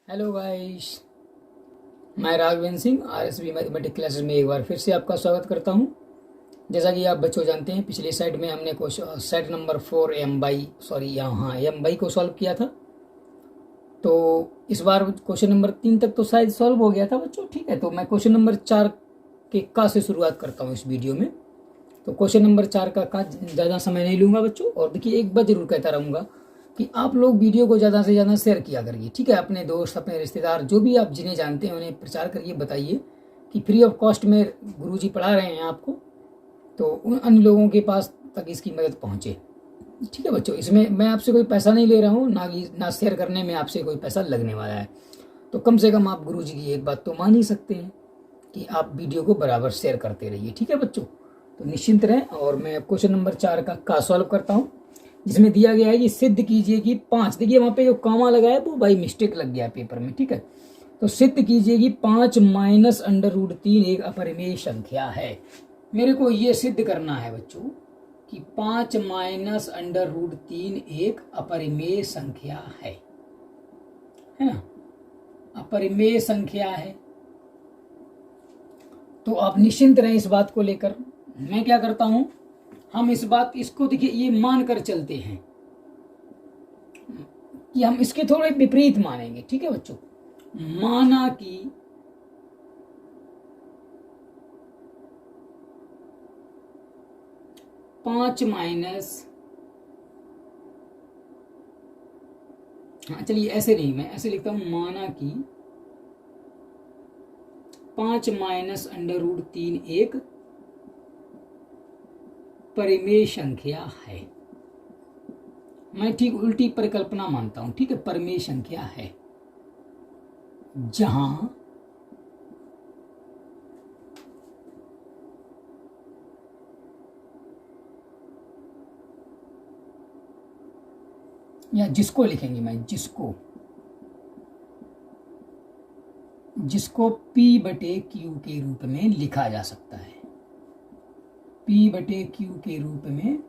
Hello guys, मैं Raghavendra Singh RSB mathematics classes में एक बार फिर से आपका स्वागत करता हूं। जैसा कि आप बच्चों जानते हैं, पिछले साइड में हमने सेट नंबर 4 एम बाई को सॉल्व किया था। तो इस बार क्वेश्चन नंबर 3 तक तो शायद सॉल्व हो गया था बच्चों। ठीक है, तो मैं क्वेश्चन नंबर 4 के का से शुरुआत करता हूँ इस वीडियो में। तो क्वेश्चन नंबर 4 का ज़्यादा समय नहीं लूँगा बच्चों। और देखिए, एक बार जरूर कहता रहूँगा कि आप लोग वीडियो को ज़्यादा से ज़्यादा शेयर किया करिए। ठीक है, अपने दोस्त, अपने रिश्तेदार, जो भी आप जिन्हें जानते हैं उन्हें प्रचार करिए, बताइए कि फ्री ऑफ कॉस्ट में गुरुजी पढ़ा रहे हैं आपको। तो उन अन्य लोगों के पास तक इसकी मदद पहुँचे। ठीक है बच्चों, इसमें मैं आपसे कोई पैसा नहीं ले रहा हूँ, ना शेयर करने में आपसे कोई पैसा लगने वाला है। तो कम से कम आप गुरुजी की एक बात तो मान ही सकते हैं कि आप वीडियो को बराबर शेयर करते रहिए। ठीक है बच्चों, तो निश्चिंत रहें। और मैं क्वेश्चन नंबर 4 का सॉल्व करता हूँ, जिसमें दिया गया है कि सिद्ध कीजिए कि 5, देखिए वहाँ पे जो कॉमा लगा है वो भाई मिस्टेक लग गया है पेपर में। ठीक है, तो सिद्ध कीजिए कि 5 माइनस अंडर रूट 3 एक अपरिमेय संख्या है। मेरे को ये सिद्ध करना है बच्चों कि 5 माइनस अंडर रूट 3 एक अपरिमेय संख्या है ना। अपरिमेय संख्या है, तो आप निश्चिंत रहें इस बात को लेकर। मैं क्या करता हूं, हम इसको देखिए, ये मान कर चलते हैं कि हम इसके थोड़े विपरीत मानेंगे। ठीक है बच्चों, माना कि 5 माइनस, हाँ चलिए ऐसे नहीं, मैं ऐसे लिखता हूं, माना कि 5 माइनस अंडर रूट 3 एक परिमेय संख्या है। मैं ठीक उल्टी परिकल्पना मानता हूं। ठीक है, परिमेय संख्या है जहां या जिसको लिखेंगे, मैं जिसको P बटे Q के रूप में लिखा जा सकता है। P बटे Q के रूप में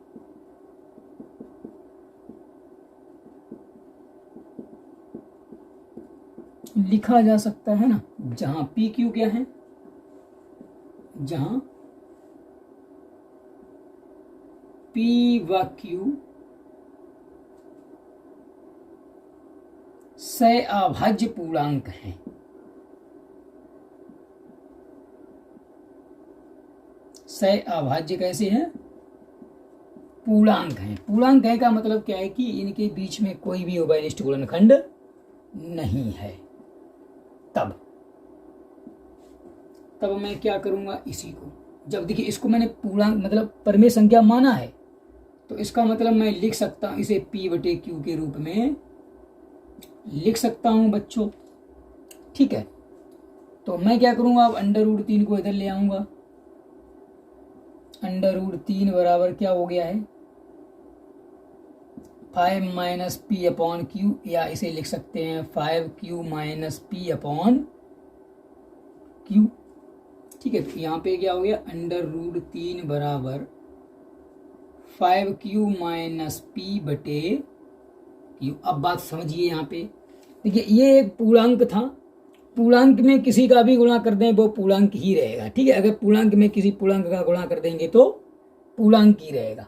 लिखा जा सकता है ना, जहां P Q क्या है, जहां P व Q सह-अभाज्य पूर्णांक है। सह-अभाज्य कैसे है, पूर्णांक है। पूर्णांक है का मतलब क्या है कि इनके बीच में कोई भी उभयनिष्ठ गुणनखंड नहीं है। तब मैं क्या करूंगा, इसी को, जब देखिए इसको मैंने पूर्णांक मतलब परिमेय संख्या माना है, तो इसका मतलब मैं लिख सकता हूं इसे P बटे Q के रूप में लिख सकता हूं बच्चों। ठीक है, तो मैं क्या करूंगा, अब अंडर रूट 3 को इधर ले आऊंगा। अंडर रूट 3 बराबर क्या हो गया है, 5 माइनस पी अपॉन क्यू, या इसे लिख सकते हैं 5Q minus P upon Q. ठीक है, तो यहाँ पे क्या हो गया, अंडर रूट 3 बराबर 5Q माइनस पी बटे क्यू। अब बात समझिए, यहाँ पे देखिए ये एक पूर्णांक था। पूर्णांक में किसी का भी गुणा कर दें वो पूर्णांक ही रहेगा। ठीक है, अगर पूर्णांक में किसी पूर्णांक का गुणा कर देंगे तो पूर्णांक ही रहेगा।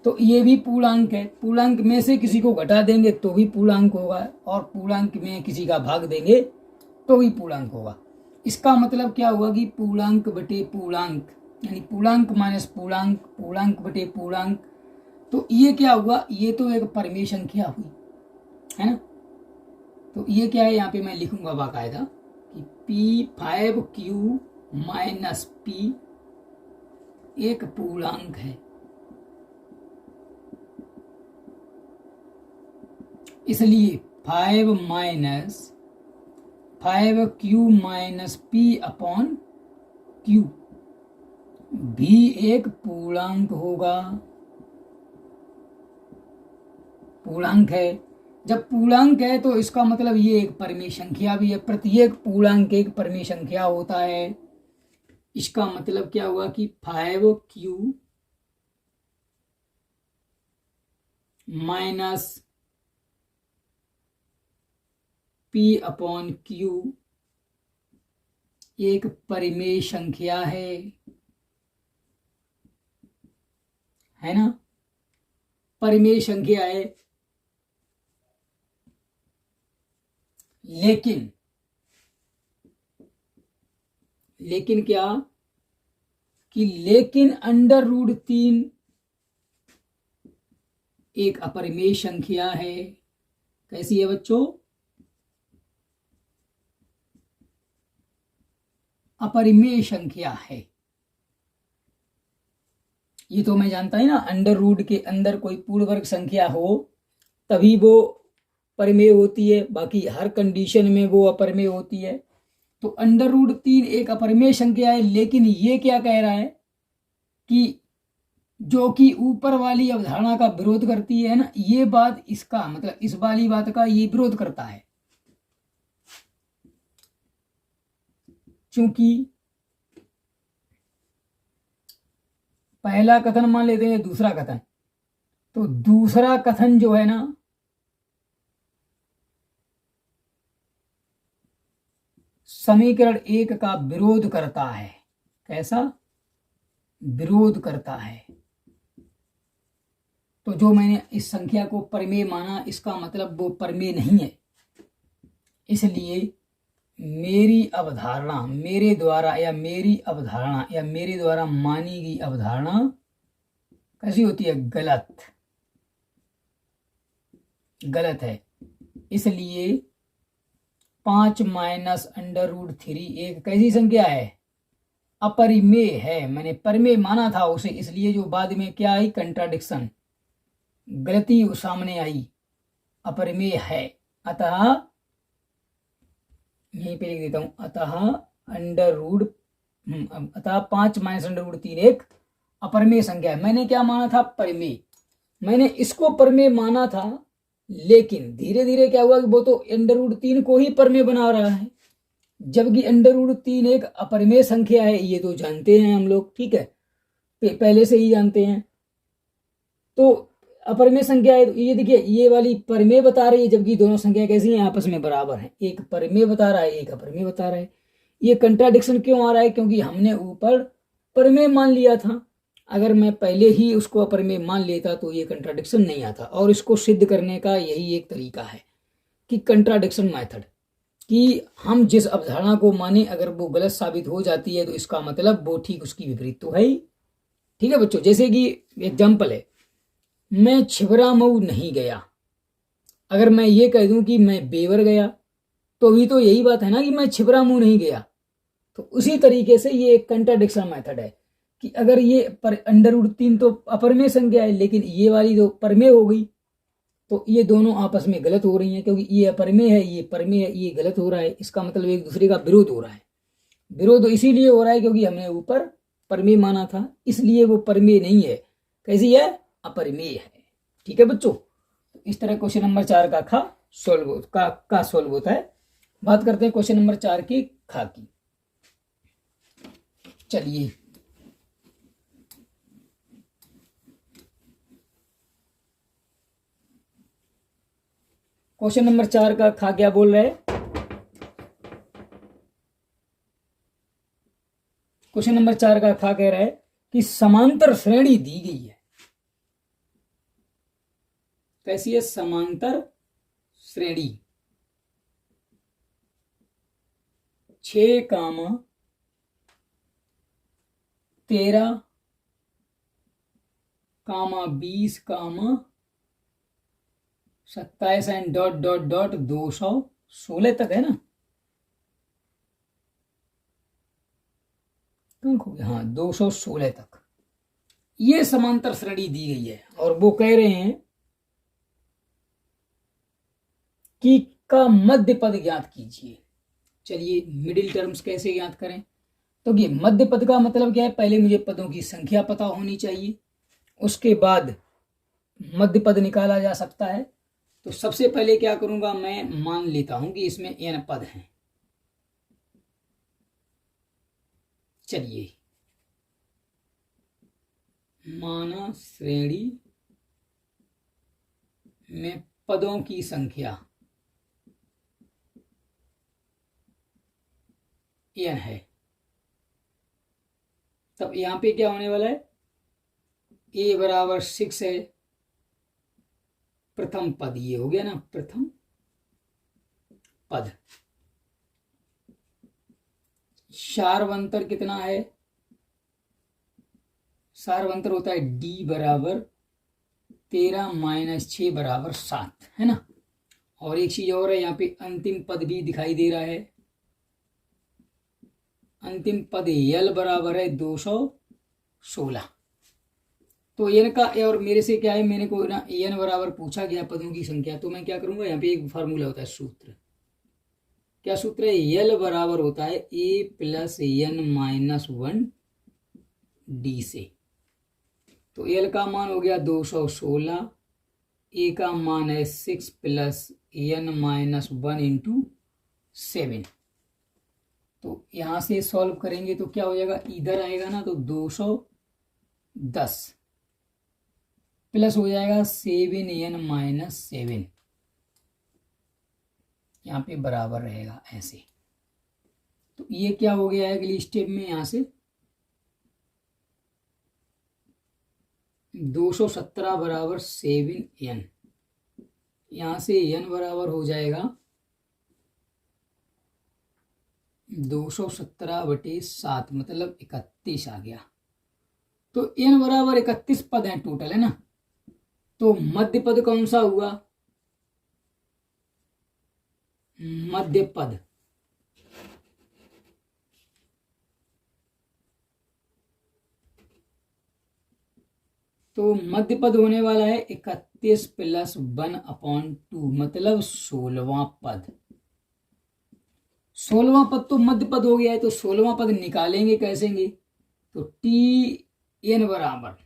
तो ये भी पूर्णांक है, पूर्णांक में से किसी को घटा देंगे तो भी पूर्णांक होगा, और पूर्णांक में किसी का भाग देंगे तो भी पूर्णांक होगा। इसका मतलब क्या हुआ कि पूर्णांक बटे पूर्णांक, यानी पूर्णांक माइनस पूर्णांक, पूर्णांक बटे पूर्णांक। तो ये क्या हुआ, ये तो एक परिमेय संख्या हुई है ना। तो ये क्या है, यहाँ पे मैं लिखूंगा बाकायदा कि P5Q माइनस P एक पूर्णांक है। इसलिए 5Q minus P upon Q भी एक पूर्णांक होगा। पूर्णांक है, जब पूर्णांक है तो इसका मतलब ये एक परिमेय संख्या भी है। प्रत्येक पूर्णांक एक परिमेय संख्या होता है। इसका मतलब क्या हुआ कि 5Q minus P upon Q एक परिमेय संख्या है ना, परिमेय संख्या है। लेकिन क्या कि लेकिन अंडर रूट 3 एक अपरिमेय संख्या है। कैसी है बच्चों? अपरिमेय संख्या है। ये तो मैं जानता ही ना, अंडर रूट के अंदर कोई पूर्ण वर्ग संख्या हो तभी वो परिमेय होती है, बाकी हर कंडीशन में वो अपरिमेय होती है। तो अंडर रूट 3 एक अपरिमेय संख्या है, लेकिन ये क्या कह रहा है कि जो कि ऊपर वाली अवधारणा का विरोध करती है ना, ये बात इसका मतलब इस वाली बात का ये विरोध करता है। क्योंकि पहला कथन मान लेते हैं, दूसरा कथन, तो दूसरा कथन जो है ना समीकरण 1 का विरोध करता है। कैसा विरोध करता है? तो जो मैंने इस संख्या को परिमेय माना, इसका मतलब वो परिमेय नहीं है। इसलिए मेरी अवधारणा, मेरे द्वारा या मेरी अवधारणा या मेरे द्वारा मानी गई अवधारणा कैसी होती है? गलत है। इसलिए 5 माइनस अंडर रूट 3 एक कैसी संख्या है? अपरिमेय है। मैंने परिमेय माना था उसे, इसलिए जो बाद में क्या आई? कंट्राडिक्शन, गलती सामने आई, अपरिमेय है। अतः यहीं पे लिख देता हूं, अतः 5 माइनस अंडर रूट 3 एक अपरिमेय संख्या है। मैंने क्या माना था? परिमेय। मैंने इसको परिमेय माना था, लेकिन धीरे धीरे क्या हुआ कि वो तो अंडर रूट 3 को ही परिमेय बना रहा है, जबकि अंडर रूट 3 एक अपरिमेय संख्या है। ये तो जानते हैं हम लोग, ठीक है, पहले से ही जानते हैं। तो अपरिमेय संख्या है, ये देखिए ये वाली परिमेय बता रही है, जबकि दोनों संख्या कैसी हैं? आपस में बराबर हैं। एक परिमेय बता रहा है, एक अपरिमेय बता रहा है। ये कंट्राडिक्शन क्यों आ रहा है? क्योंकि हमने ऊपर परिमेय मान लिया था। अगर मैं पहले ही उसको अपरिमेय मान लेता तो ये कंट्राडिक्शन नहीं आता। और इसको सिद्ध करने का यही एक तरीका है कि कंट्राडिक्शन मेथड, कि हम जिस अवधारणा को माने अगर वो गलत साबित हो जाती है तो इसका मतलब वो ठीक उसकी विपरीत तो है ही। ठीक है बच्चों, जैसे कि एग्जाम्पल है, मैं छिबरामऊ नहीं गया। अगर मैं ये कह दूं कि मैं बेवर गया, तो भी तो यही बात है ना कि मैं छिबरामऊ नहीं गया। तो उसी तरीके से ये एक कंट्राडिक्शन मेथड है कि अगर ये अंडर रूट 3 तो अपरिमेय संख्या है, लेकिन ये वाली तो परिमेय हो गई, तो ये दोनों आपस में गलत हो रही हैं, क्योंकि ये अपरिमेय है, ये परिमेय है, ये गलत हो रहा है। इसका मतलब एक दूसरे का विरोध हो रहा है। विरोध इसीलिए हो रहा है क्योंकि हमने ऊपर परिमेय माना था, इसलिए वो परिमेय नहीं है। कैसी है? अपरिमेय है। ठीक है बच्चों, इस तरह क्वेश्चन नंबर 4 का सोल्व होता है। बात करते हैं क्वेश्चन नंबर 4 की खा की। चलिए क्वेश्चन नंबर 4 का खा क्या बोल रहे हैं? क्वेश्चन नंबर 4 का खा कह रहा है कि समांतर श्रेणी दी गई है। कैसी है? समांतर श्रेणी 6, 13, 20, 27 एंड डॉट डॉट डॉट 216 तक है ना? हाँ 216 तक ये समांतर श्रेणी दी गई है। और वो कह रहे हैं कि का मध्य पद ज्ञात कीजिए। चलिए मिडिल टर्म्स कैसे ज्ञात करें? तो ये मध्य पद का मतलब क्या है? पहले मुझे पदों की संख्या पता होनी चाहिए, उसके बाद मध्य पद निकाला जा सकता है। तो सबसे पहले क्या करूंगा, मैं मान लेता हूं कि इसमें n पद हैं। चलिए माना श्रेणी में पदों की संख्या n है, तब यहाँ पे क्या होने वाला है, a बराबर 6 है, प्रथम पद ये हो गया ना, प्रथम पद। सार्वंतर कितना है, सार्वंतर होता है d बराबर 13 माइनस 6 बराबर 7, है ना। और एक चीज और है, यहाँ पे अंतिम पद भी दिखाई दे रहा है, अंतिम पद l बराबर है 216। तो n का, और मेरे से क्या है, मैंने को ना n बराबर पूछा गया पदों की संख्या, तो मैं क्या करूंगा, यहाँ पे एक फार्मूला होता है, सूत्र, क्या सूत्र है, l बराबर होता है a plus n minus 1 d से। तो l का मान हो गया 216, a का मान है 6 प्लस n माइनस 1 इंटू 7। तो यहां से सॉल्व करेंगे तो क्या हो जाएगा, इधर आएगा ना तो 210 प्लस हो जाएगा 7n माइनस 7, यहाँ पे बराबर रहेगा ऐसे। तो ये क्या हो गया है, अगली स्टेप में यहां से 217 बराबर 7n, यहां से n बराबर हो जाएगा 217/7, मतलब 31 आ गया। तो n बराबर 31 पद है टोटल, है ना। तो मध्य पद कौन सा हुआ, मध्य पद, तो मध्य पद होने वाला है 31 प्लस 1/2, मतलब 16वां पद। 16वां पद तो मध्य पद हो गया है, तो 16वां पद निकालेंगे कैसेंगे, तो टी एन बराबर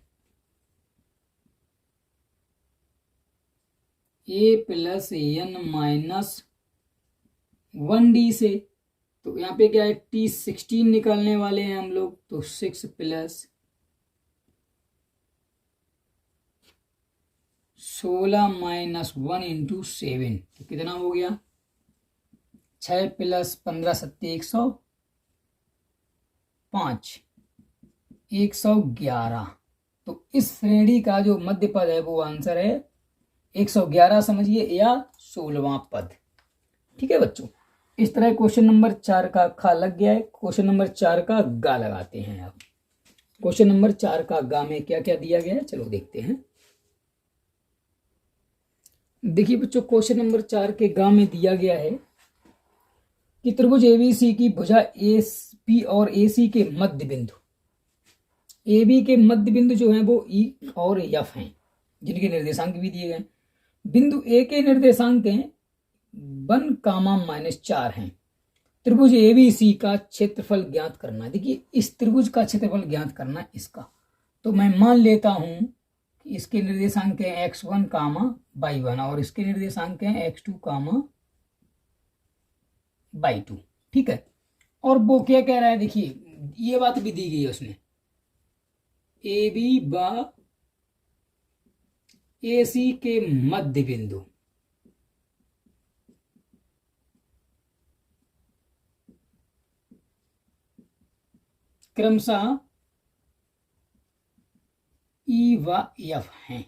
ए प्लस एन माइनस 1d से। तो यहाँ पे क्या है, T16 निकालने वाले हैं हम लोग, तो 6 प्लस 16 माइनस 1 इंटू 7, तो कितना हो गया, 6 प्लस 15 सत्ते 105, 111। तो इस श्रेणी का जो मध्य पद है वो आंसर है 111 समझिए, या 16वां पद। ठीक है बच्चों, इस तरह क्वेश्चन नंबर 4 का खा लग गया है। क्वेश्चन नंबर 4 का गा लगाते हैं। अब क्वेश्चन नंबर 4 का गा में क्या क्या दिया गया है, चलो देखते हैं। देखिए बच्चों, क्वेश्चन नंबर 4 के गा में दिया गया है कि त्रिभुज एबीसी की भुजा एपी और एसी के मध्य बिंदु, AB के मध्य बिंदु जो है वो E और F हैं, जिनके निर्देशांक भी दिए गए। बिंदु ए के निर्देशांक हैं 1, -4 हैं। त्रिभुज एबीसी का क्षेत्रफल ज्ञात करना। देखिए इस त्रिभुज का क्षेत्रफल ज्ञात करना है इसका, तो मैं मान लेता हूं कि इसके निर्देशांक हैं x1, y1, और इसके निर्देशांक हैं x2, y2। ठीक है, और वो क्या कह रहा है, देखिए ये बात भी दी गई है उसमें, ए बी व AC के मध्य बिंदु क्रमशः E व F हैं,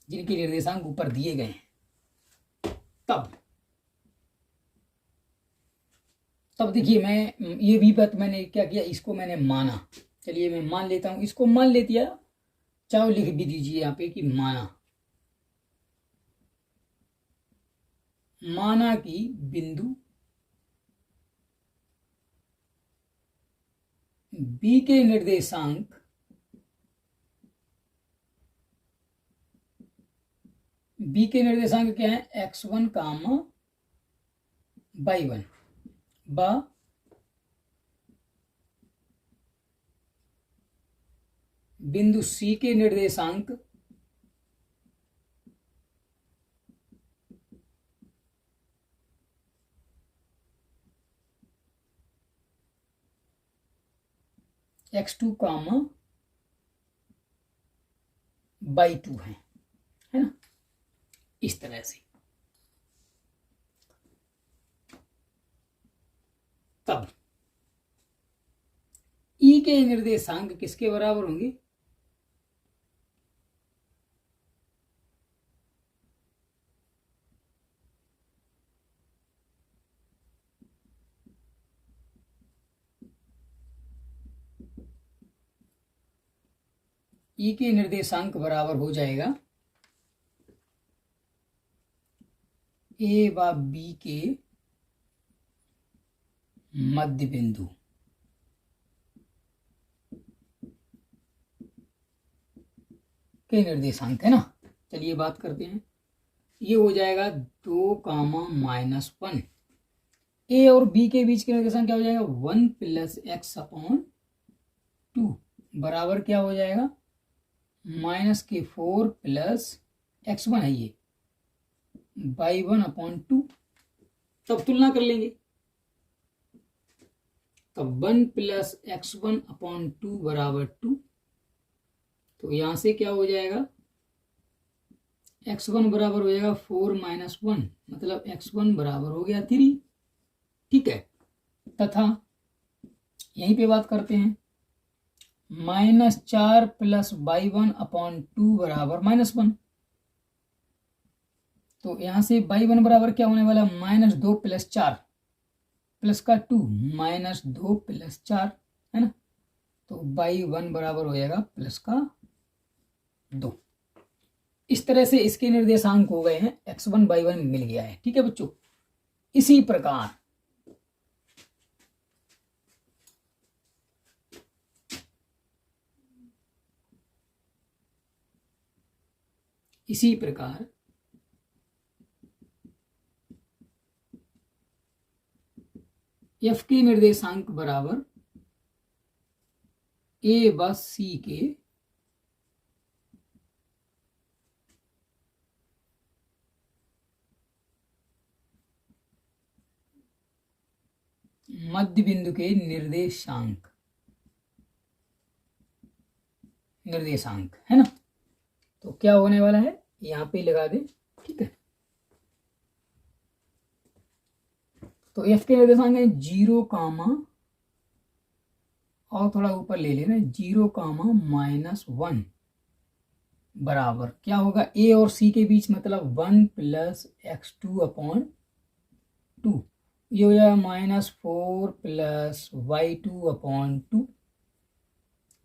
जिनके निर्देशांक ऊपर दिए गए हैं। तब देखिए, मैं ये भी बात मैंने क्या किया, इसको मैंने माना, चलिए मैं मान लेता हूं, इसको मान लेती है, चाहे लिख भी दीजिए यहाँ पे कि माना कि बिंदु B के निर्देशांक क्या है, x1, y1 व बिंदु C के निर्देशांक x2, y2 है ना, इस तरह से। तब ई के निर्देशांक किसके बराबर होंगे? ई के निर्देशांक बराबर हो जाएगा ए व बी के मध्य बिंदु के निर्देशांक है ना। चलिए बात करते हैं। ये हो जाएगा 2, -1। ए और बी के बीच के निर्देशांक क्या हो जाएगा? 1 + x/2 बराबर क्या हो जाएगा? -4 + x1 है ये y1/2। तब तुलना कर लेंगे। तब 1 + x1/2 बराबर 2। तो यहां से क्या हो जाएगा? x1 बराबर हो जाएगा 4 - 1, मतलब x1 बराबर हो गया 3। ठीक है। तथा यहीं पे बात करते हैं। -4 + y1/2 बराबर -1। तो यहां से y1 बराबर क्या होने वाला? -2 + 4 प्लस का 2 -2 + 4 है ना। तो y1 बराबर हो जाएगा +2। इस तरह से इसके निर्देशांक हो गए हैं। x1 y1 मिल गया है। ठीक है बच्चों। इसी प्रकार f के निर्देशांक बराबर a व c के मध्य बिंदु के निर्देशांक है ना। तो क्या होने वाला है? यहां पे लगा दे। ठीक है। तो f के निर्देशांक है 0, और थोड़ा ऊपर ले लेना 0, -1 बराबर क्या होगा? a और c के बीच मतलब 1 + x2/2। ये हो जाएगा -4 + y2/2।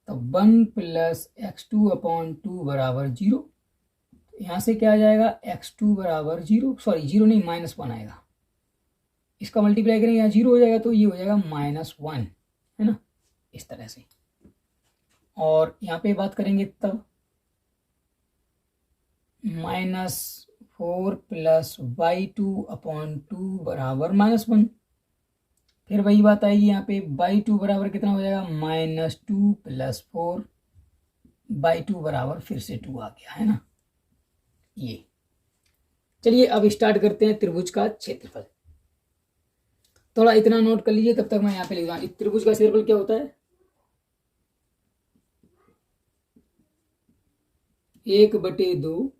तो 1 + x2/2 बराबर 0। यहां से क्या आ जाएगा? x2 बराबर 0, सॉरी 0 नहीं, -1 आएगा। इसका मल्टीप्लाई करेंगे, यहाँ 0 हो जाएगा तो ये हो जाएगा -1 है ना, इस तरह से। और यहाँ पे बात करेंगे तब -4 + y2/2 बराबर -1। फिर वही बात आएगी यहाँ पे y2 बराबर कितना हो जाएगा? -2 + 4। y2 बराबर फिर से 2 आ गया है ना। ये चलिए अब स्टार्ट करते हैं त्रिभुज का क्षेत्रफल। थोड़ा इतना नोट कर लीजिए, तब तक मैं यहाँ पे लिख रहा हूँ। त्रिभुज का क्षेत्रफल क्या होता है? 1/2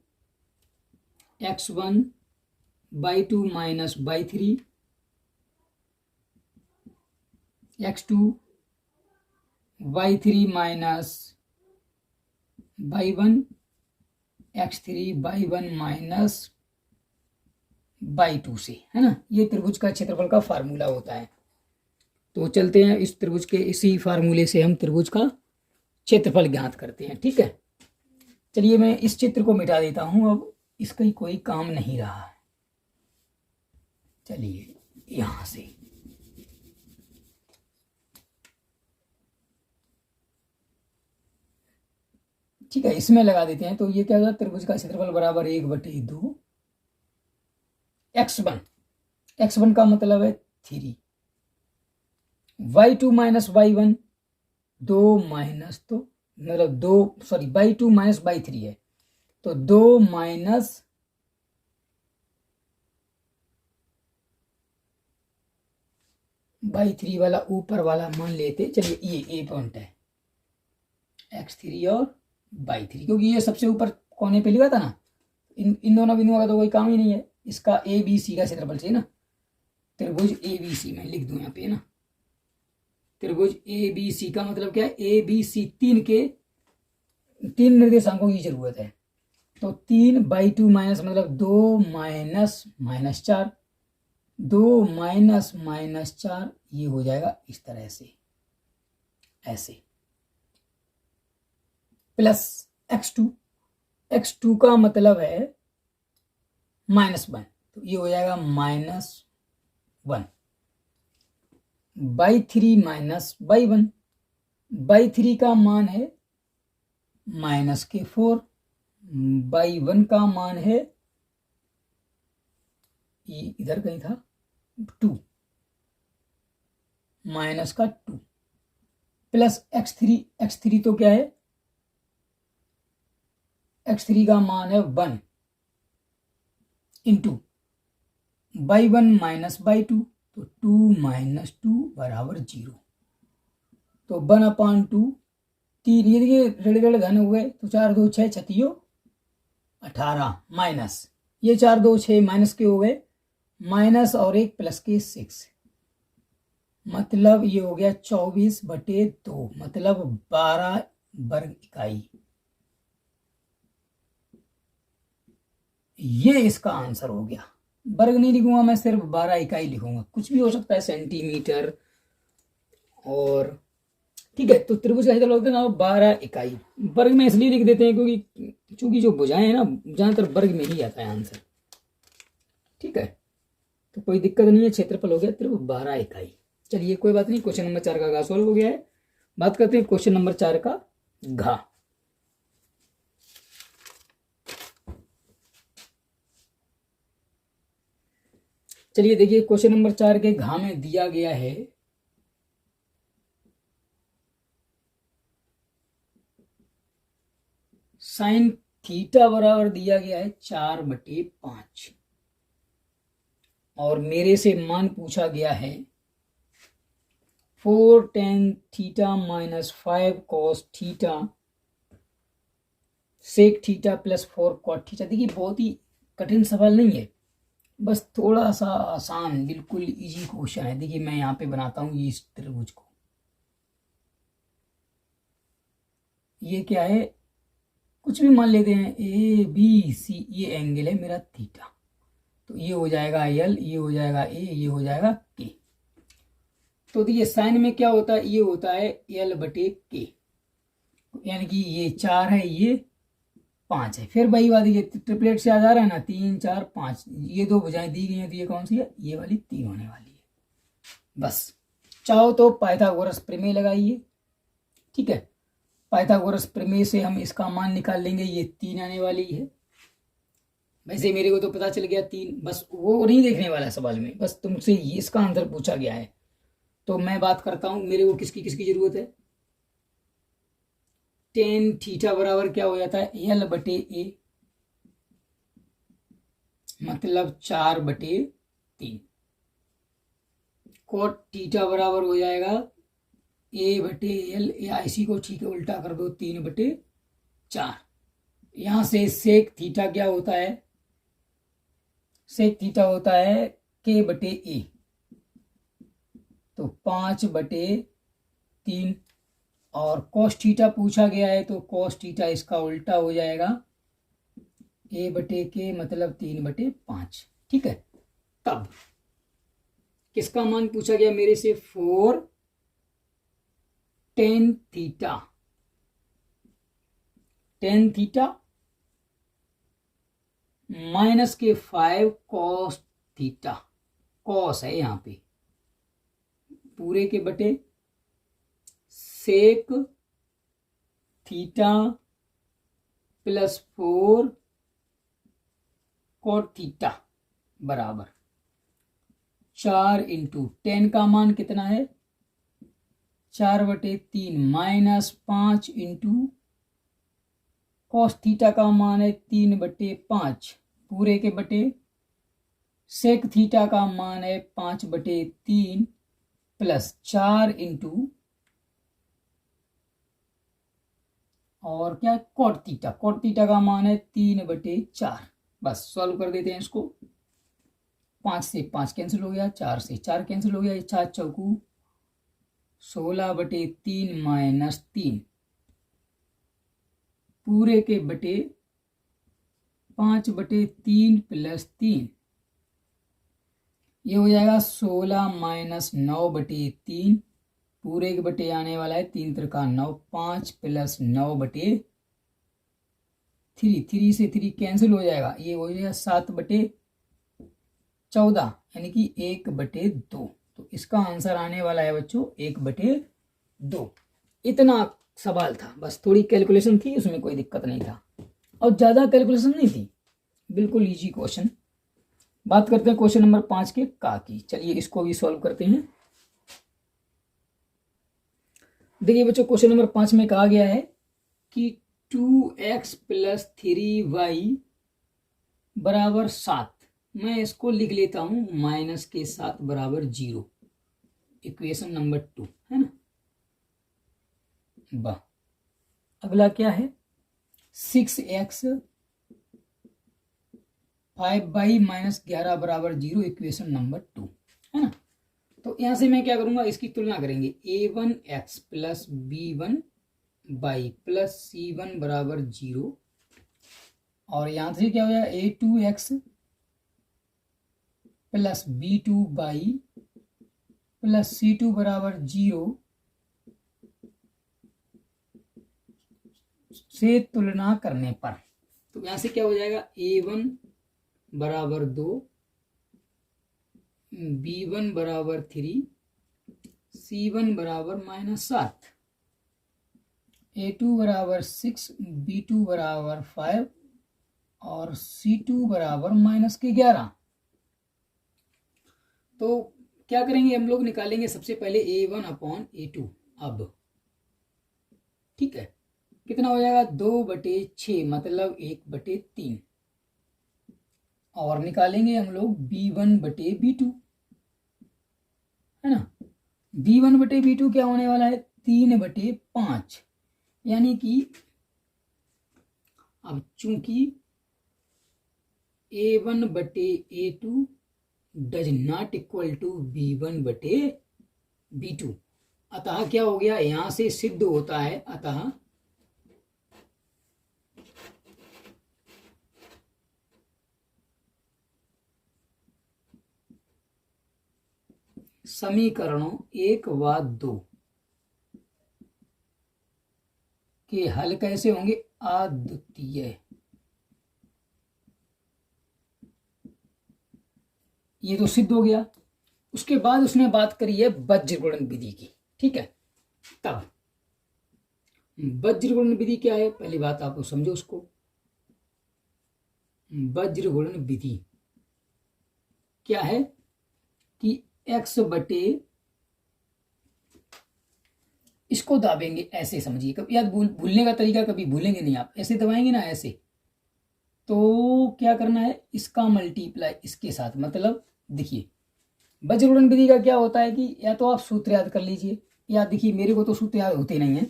x1 y2 - y3 x2 y3 - y1 x3 y1 - y2 से, है ना। ये त्रिभुज का क्षेत्रफल का फार्मूला होता है। तो चलते हैं इस त्रिभुज के, इसी फार्मूले से हम त्रिभुज का क्षेत्रफल ज्ञात करते हैं। ठीक है। चलिए मैं इस चित्र को मिटा देता हूं, अब इसका कोई काम नहीं रहा है। चलिए यहां से ठीक है, इसमें लगा देते हैं। तो ये क्या होगा? त्रिभुज का क्षेत्रफल बराबर 1/2 x1 का मतलब है 3, y2 - y1 2 माइनस, तो मतलब 2, सॉरी y2 - y3 है, तो 2 - y3 वाला ऊपर वाला मान लेते। चलिए ये ए पॉइंट है x3 और y3, क्योंकि ये सबसे ऊपर कोने पे लिखा था ना। इन दोनों बिंदुओं का तो कोई काम ही नहीं है। इसका ए बी सी का क्षेत्रफल चाहिए ना। त्रिभुज ABC में लिख दूं यहाँ पे ना। त्रिभुज ए बी सी का मतलब क्या है, ए बी सी तीन निर्देशांकों की जरूरत है। तो 3/2 माइनस मतलब 2 माइनस -4, 2 माइनस -4, ये हो जाएगा इस तरह से, ऐसे, प्लस x2 का मतलब है -1, तो ये हो जाएगा -1 /3 माइनस /1, /3 का मान है -4, /1 का मान है, ये इधर कहीं था, 2, -2, प्लस x3 तो क्या है, x3 का मान है 1 इंटू /1 माइनस /2, तो 2 माइनस 2 बराबर 0, तो 1/2, 3, ये देखिए रेड घन हुए, तो 4 2 6 छतियो 18, माइनस ये 4 2 6 माइनस के हो गए, माइनस और 1 प्लस के 6, मतलब ये हो गया 24/2, मतलब 12 वर्ग इकाई। ये इसका आंसर हो गया। वर्ग नहीं लिखूंगा मैं, सिर्फ 12 इकाई लिखूंगा, कुछ भी हो सकता है, सेंटीमीटर और, ठीक है। तो त्रिभुज का क्षेत्रफल होता है ना 12 इकाई, वर्ग में इसलिए लिख देते हैं क्योंकि चूंकि जो भुजाएं हैं ना ज्यादातर वर्ग में ही आता है आंसर, ठीक है। तो कोई दिक्कत नहीं है, क्षेत्रफल हो गया त्रिभुज 12 इकाई। चलिए कोई बात नहीं, क्वेश्चन नंबर 4 का घा सॉल्व हो गया है। बात करते हैं क्वेश्चन नंबर 4 का घा। चलिए देखिए क्वेश्चन नंबर 4 के घा में दिया गया है साइन थीटा बराबर दिया गया है 4/5, और मेरे से मान पूछा गया है 4 tan theta minus 5 cos theta sec theta plus 4 cot theta. देखिए बहुत ही कठिन सवाल नहीं है, बस थोड़ा सा आसान, बिल्कुल इजी क्वेश्चन है। देखिए मैं यहाँ पे बनाता हूँ ये इस त्रिभुज को, ये क्या है, कुछ भी मान लेते हैं, ए बी सी, ये एंगल है मेरा थीटा, तो ये हो जाएगा एल, ये हो जाएगा ए, ये हो जाएगा के। तो देखिए साइन में क्या होता है, ये होता है L/K, यानी कि ये 4 है, ये 5 है। फिर वही बात, ये ट्रिपलेट से आ जा रहा है ना, 3 4 5, ये दो भुजाएं दी गई हैं, तो ये कौन सी है, ये वाली 3 होने वाली है। बस चाहो तो पाइथागोरस प्रमेय लगाइए, ठीक है। पाइथागोरस प्रमेय से हम इसका मान निकाल लेंगे, ये 3 आने वाली है। वैसे मेरे को तो पता चल गया 3, बस वो नहीं देखने वाला है सवाल में, बस तुमसे ये इसका आंसर पूछा गया है। तो मैं बात करता हूं मेरे को किसकी किसकी जरूरत है। टेन थीटा बराबर क्या हो जाता है, L/A, मतलब 4/3। कोट थीटा बराबर हो जाएगा A/L, या इसी को ठीक है उल्टा कर दो, 3/4। यहां से सेक थीटा क्या होता है, सेक थीटा होता है K/A, तो 5/3, और cos थीटा पूछा गया है, तो cos थीटा इसका उल्टा हो जाएगा A/K, मतलब 3/5, ठीक है। तब किसका मान पूछा गया मेरे से, 4 tan theta, tan theta minus के 5 cos थीटा, cos है यहाँ पे, पूरे के बटे sec theta plus 4 cot theta बराबर 4 इंटू 10 का मान कितना है, 4/3 माइनस 5 इंटू cos थीटा का मान है 3/5, पूरे के बटे सेक थीटा का मान है 5/3 प्लस 4 इंटू, और क्या, cot थीटा का मान है 3/4। बस सॉल्व कर देते हैं इसको, 5 से 5 कैंसिल हो गया, 4 से 4 कैंसिल हो गया, 4 चौकू 16/3 माइनस 3 पूरे के बटे 5/3 प्लस 3, ये हो जाएगा 16 माइनस 9/3 पूरे के बटे आने वाला है 3 त्रिका 9, 5 प्लस 9/3, 3 से 3 कैंसिल हो जाएगा, ये हो जाएगा 7/14 यानी कि 1/2। तो इसका आंसर आने वाला है बच्चों 1/2। इतना सवाल था, बस थोड़ी कैलकुलेशन थी, उसमें कोई दिक्कत नहीं था और ज़्यादा कैलकुलेशन नहीं थी, बिल्कुल इजी क्वेश्चन। बात करते हैं क्वेश्चन नंबर 5 के का की। चलिए इसको भी सॉल्व करते हैं। देखिए बच्चों क्वेश्चन नंबर 5 में कहा गया है कि 2x प्लस 3y बराबर 7, मैं इसको लिख लेता हूं माइनस के साथ बराबर 0, इक्वेशन नंबर 2 है ना। वाह, अगला क्या है 6x 5y माइनस 11 बराबर 0, इक्वेशन नंबर 2 है ना। तो यहां से मैं क्या करूंगा, इसकी तुलना करेंगे a1x plus b1y plus c1 बराबर 0, और यहां से क्या हो जाएगा a2x plus b2y plus c2 बराबर 0 से तुलना करने पर, तो यहां से क्या हो जाएगा a1 बराबर 2, b1 बराबर 3, c1 बराबर -7, a2 बराबर 6, b2 बराबर 5 और c2 बराबर -11। तो क्या करेंगे हम लोग, निकालेंगे सबसे पहले a1/a2। अब ठीक है, कितना हो जाएगा 2/6 मतलब 1/3, और निकालेंगे हम लोग b1/b2 है ना। b1/b2 क्या होने वाला है 3/5, यानी कि अब चूंकि a1/a2 does not equal to b1/b2, अतः क्या हो गया, यहां से सिद्ध होता है, अतः समीकरणों 1 व 2 के हल कैसे होंगे, अद्वितीय। ये तो सिद्ध हो गया। उसके बाद उसने बात करी है वज्रगुणन विधि की, ठीक है। तब वज्रगुणन विधि क्या है, पहली बात आप समझो उसको। वज्रगुणन विधि क्या है कि x बटे, इसको दाबेंगे ऐसे, समझिए कभी याद भूलने का तरीका कभी भूलेंगे नहीं आप, ऐसे दबाएंगे ना ऐसे, तो क्या करना है इसका मल्टीप्लाई इसके साथ, मतलब देखिए वज्रगुणन विधि का क्या होता है कि या तो आप सूत्र याद कर लीजिए, या देखिए मेरे को तो सूत्र याद होते नहीं है,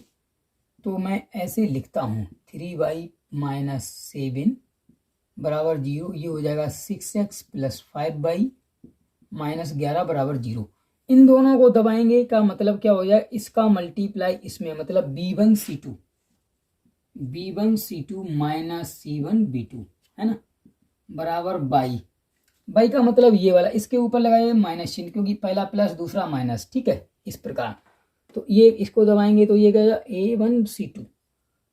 तो मैं ऐसे लिखता हूँ 3y माइनस 7 बराबर 0, ये हो जाएगा 6x प्लस 5y माइनस 11 बराबर 0। इन दोनों को दबाएंगे का मतलब क्या हो जाए, इसका मल्टीप्लाई इसमें, मतलब b1c2 माइनस c1b2 है ना, बराबर बाई का मतलब ये वाला, इसके ऊपर लगाए माइनस चिन्ह, क्योंकि पहला प्लस दूसरा माइनस, ठीक है, इस प्रकार। तो ये इसको दबाएंगे तो ये क्या a1c2,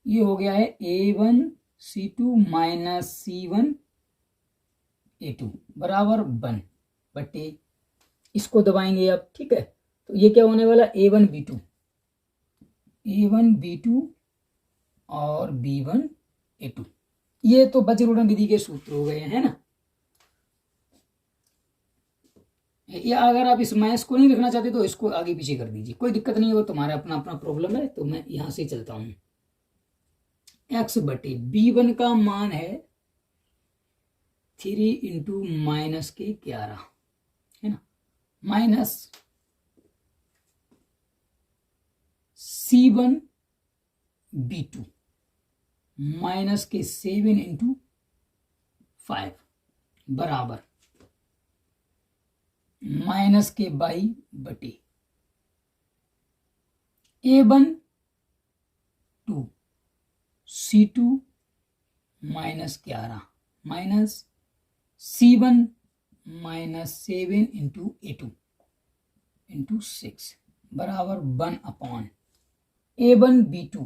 ये हो गया है a1c2 माइनस c1a2 बराबर 1/, इसको दबाएंगे अब, ठीक है। तो ये क्या होने वाला a1b2 और b1a2, ये तो वज्रगुणन विधि के सूत्र हो गए हैं ना। या अगर आप इस मैथ्स को नहीं लिखना चाहते तो इसको आगे पीछे कर दीजिए, कोई दिक्कत नहीं है, वो तुम्हारा अपना अपना प्रॉब्लम है। तो मैं यहां से चलता हूं, x/b1 का मान है 3 इंटू माइनस के 11 है ना, माइनस c1b2 माइनस के 7 इंटू 5 बराबर माइनस के 22/, A12 C2 -11 minus C1 -7 into A2 into 6 बराबर 1 A1 B2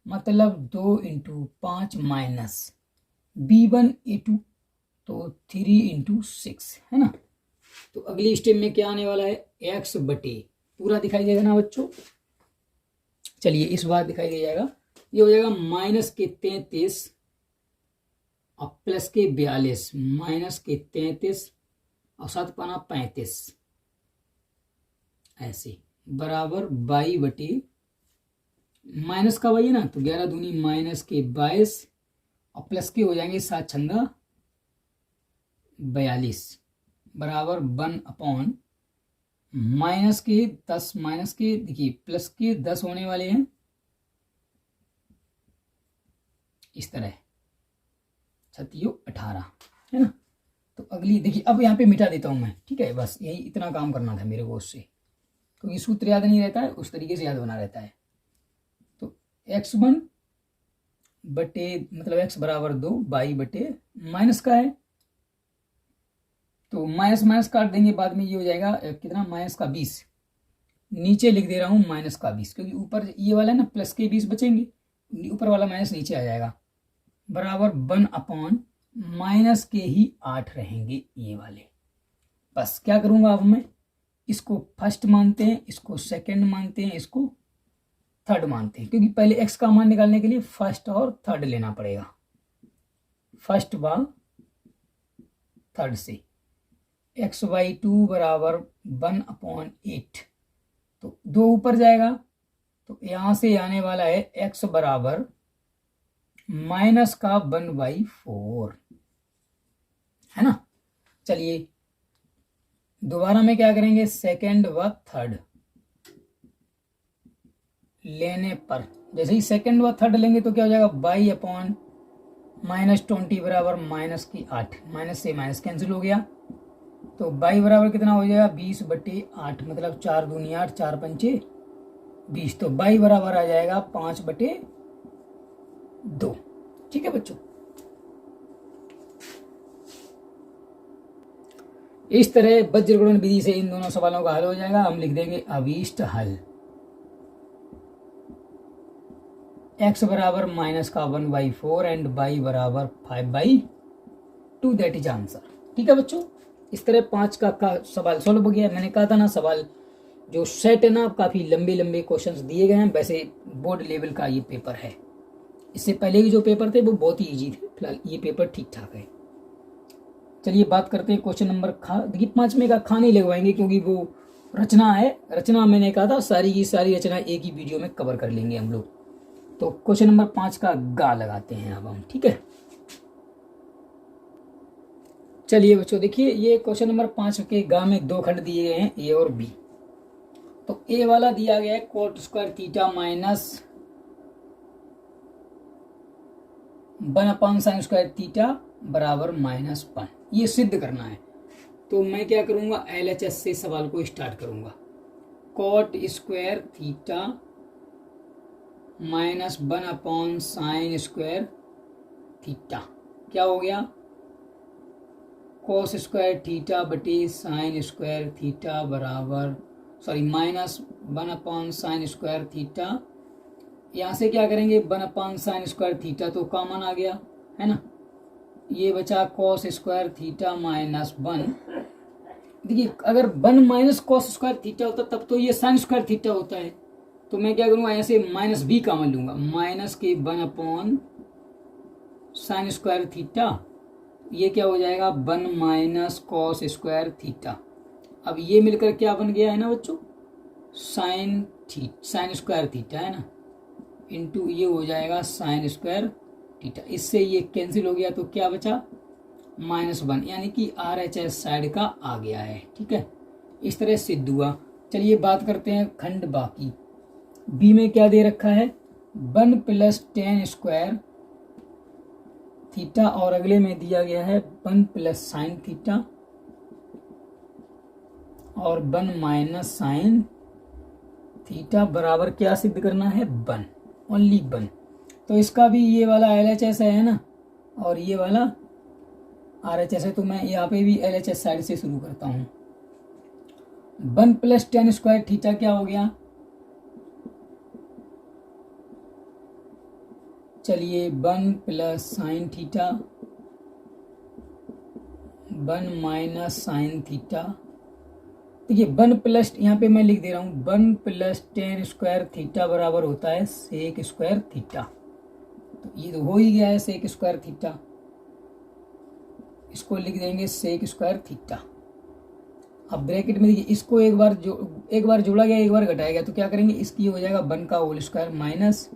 मतलब 2 इंटू 5 माइनस B1 A2 तो 3 इंटू 6 है ना। तो अगली स्टेप में क्या आने वाला है, x बटे पूरा दिखाई देगा ना बच्चों। चलिए इस बार दिखाई दे जाएगा, ये हो जाएगा -33 और प्लस के 42 -33 और 7 पाना 35 ऐसे बराबर 22 बटे माइनस का वही है ना, तो 11 दूनी -22 और प्लस के हो जाएंगे 7 छंगा 42 बराबर 1 माइनस के 10 माइनस के देखिए प्लस के 10 होने वाले हैं इस तरह 18 है ना। तो अगली देखिए, अब यहाँ पे मिटा देता हूं मैं, ठीक है, बस यही इतना काम करना था मेरे को उससे, क्योंकि सूत्र याद नहीं रहता है, उस तरीके से याद बना रहता है। तो x1 बटे मतलब x बराबर 2 22 बटे माइनस का है, तो माइनस माइनस काट देंगे बाद में, ये हो जाएगा कितना माइनस का 20, नीचे लिख दे रहा हूं माइनस का 20, क्योंकि ऊपर ये वाला है ना प्लस के 20 बचेंगे, ऊपर वाला माइनस नीचे आ जाएगा बराबर 1 माइनस के ही 8 रहेंगे ये वाले। बस क्या करूंगा अब मैं, इसको फर्स्ट मानते हैं, इसको सेकंड मानते हैं, इसको थर्ड मानते हैं, क्योंकि पहले x का मान निकालने के लिए फर्स्ट और थर्ड लेना पड़ेगा, फर्स्ट व थर्ड से। x/2 बराबर 1/8, तो 2 ऊपर जाएगा, तो यहां से आने वाला है x बराबर माइनस का 1/4 है ना। चलिए दोबारा में क्या करेंगे, सेकंड व थर्ड लेने पर, जैसे ही सेकंड व थर्ड लेंगे तो क्या हो जाएगा, 22/-20 बराबर -8, माइनस से माइनस कैंसिल हो गया, तो 22 बराबर कितना हो जाएगा 20/8, मतलब 4 दूनी 8 4 पंचे 20, तो 22 बराबर आ जाएगा 5/2। ठीक है बच्चों, इस तरह वज्रगुणन विधि से इन दोनों सवालों का हल हो जाएगा। हम लिख देंगे अभीष्ट हल, x बराबर माइनस का 1/4 एंड y बराबर 5/2, दैट इज आंसर। ठीक है बच्चों, इस तरह 5 का सवाल सॉल्व हो गया। मैंने कहा था ना सवाल जो सेट है ना, काफी लंबे लंबे क्वेश्चंस दिए गए हैं, वैसे बोर्ड लेवल का ये पेपर है, इससे पहले के जो पेपर थे वो बहुत ही इजी थे, फिलहाल ये पेपर ठीक ठाक है। चलिए बात करते हैं क्वेश्चन नंबर देखिए 5 में का खा नहीं लगवाएंगे, क्योंकि वो रचना है, रचना मैंने कहा था सारी की सारी रचना एक ही वीडियो में कवर कर लेंगे हम लोग। तो क्वेश्चन नंबर 5 का गा लगाते हैं अब हम, ठीक है। चलिए बच्चों देखिए, ये क्वेश्चन नंबर 5 के गा में 2 खंड दिए गए हैं, ए और बी। तो ए वाला दिया गया है coat square theta minus 1 sine square theta बराबर -1, ये सिद्ध करना है। तो मैं क्या करूंगा, LHS से सवाल को स्टार्ट करूंगा। Coat square theta minus 1 sine square theta क्या हो गया, कोस स्क्वायर थीटा बटे साइन स्क्वायर थीटा बराबर माइनस 1 साइन स्क्वायर थीटा। यहाँ से क्या करेंगे, 1 साइन स्क्वायर थीटा तो कॉमन आ गया है ना, ये बचा कॉस स्क्वायर थीटा -1। देखिए अगर 1 माइनस कॉस स्क्वायर थीटा होता तब तो ये साइन स्क्वायर थीटा होता है, तो मैं क्या करूँगा यहाँ से माइनस भी कॉमन लूँगा, माइनस के 1 साइन स्क्वायर थीटा, ये क्या हो जाएगा 1 माइनस कॉस स्क्वायर थीटा। अब ये मिलकर क्या बन गया है ना बच्चों, साइन स्क्वायर थीटा है ना, इंटू ये हो जाएगा साइन स्क्वायर थीटा, इससे ये कैंसिल हो गया, तो क्या बचा -1, यानी कि RHS साइड का आ गया है। ठीक है, इस तरह सिद्ध हुआ। चलिए बात करते हैं खंड बाकी। बी में क्या दे रखा है, 1 + tan स्क्वायर थीटा, और अगले में दिया गया है 1 + साइन थीटा और 1 - साइन थीटा बराबर क्या सिद्ध करना है, 1, ओनली 1। तो इसका भी ये वाला LHS है ना, और ये वाला RHS है, तो मैं यहाँ पे भी LHS साइड से शुरू करता हूँ। 1 + tan स्क्वायर थीटा क्या हो गया, चलिए 1 + sin थीटा 1 - sin थीटा। देखिए 1 प्लस, यहाँ पे मैं लिख दे रहा हूँ 1 + tan स्क्वायर थीटा बराबर होता है सेक स्क्वायर थीटा। तो ये तो हो ही गया है सेक स्क्वायर थीटा, इसको लिख देंगे सेक स्क्वायर थीटा। अब ब्रैकेट में देखिए इसको एक बार जोड़ा गया, एक बार घटाया गया, तो क्या करेंगे, इसकी हो जाएगा 1 का होल स्क्वायर माइनस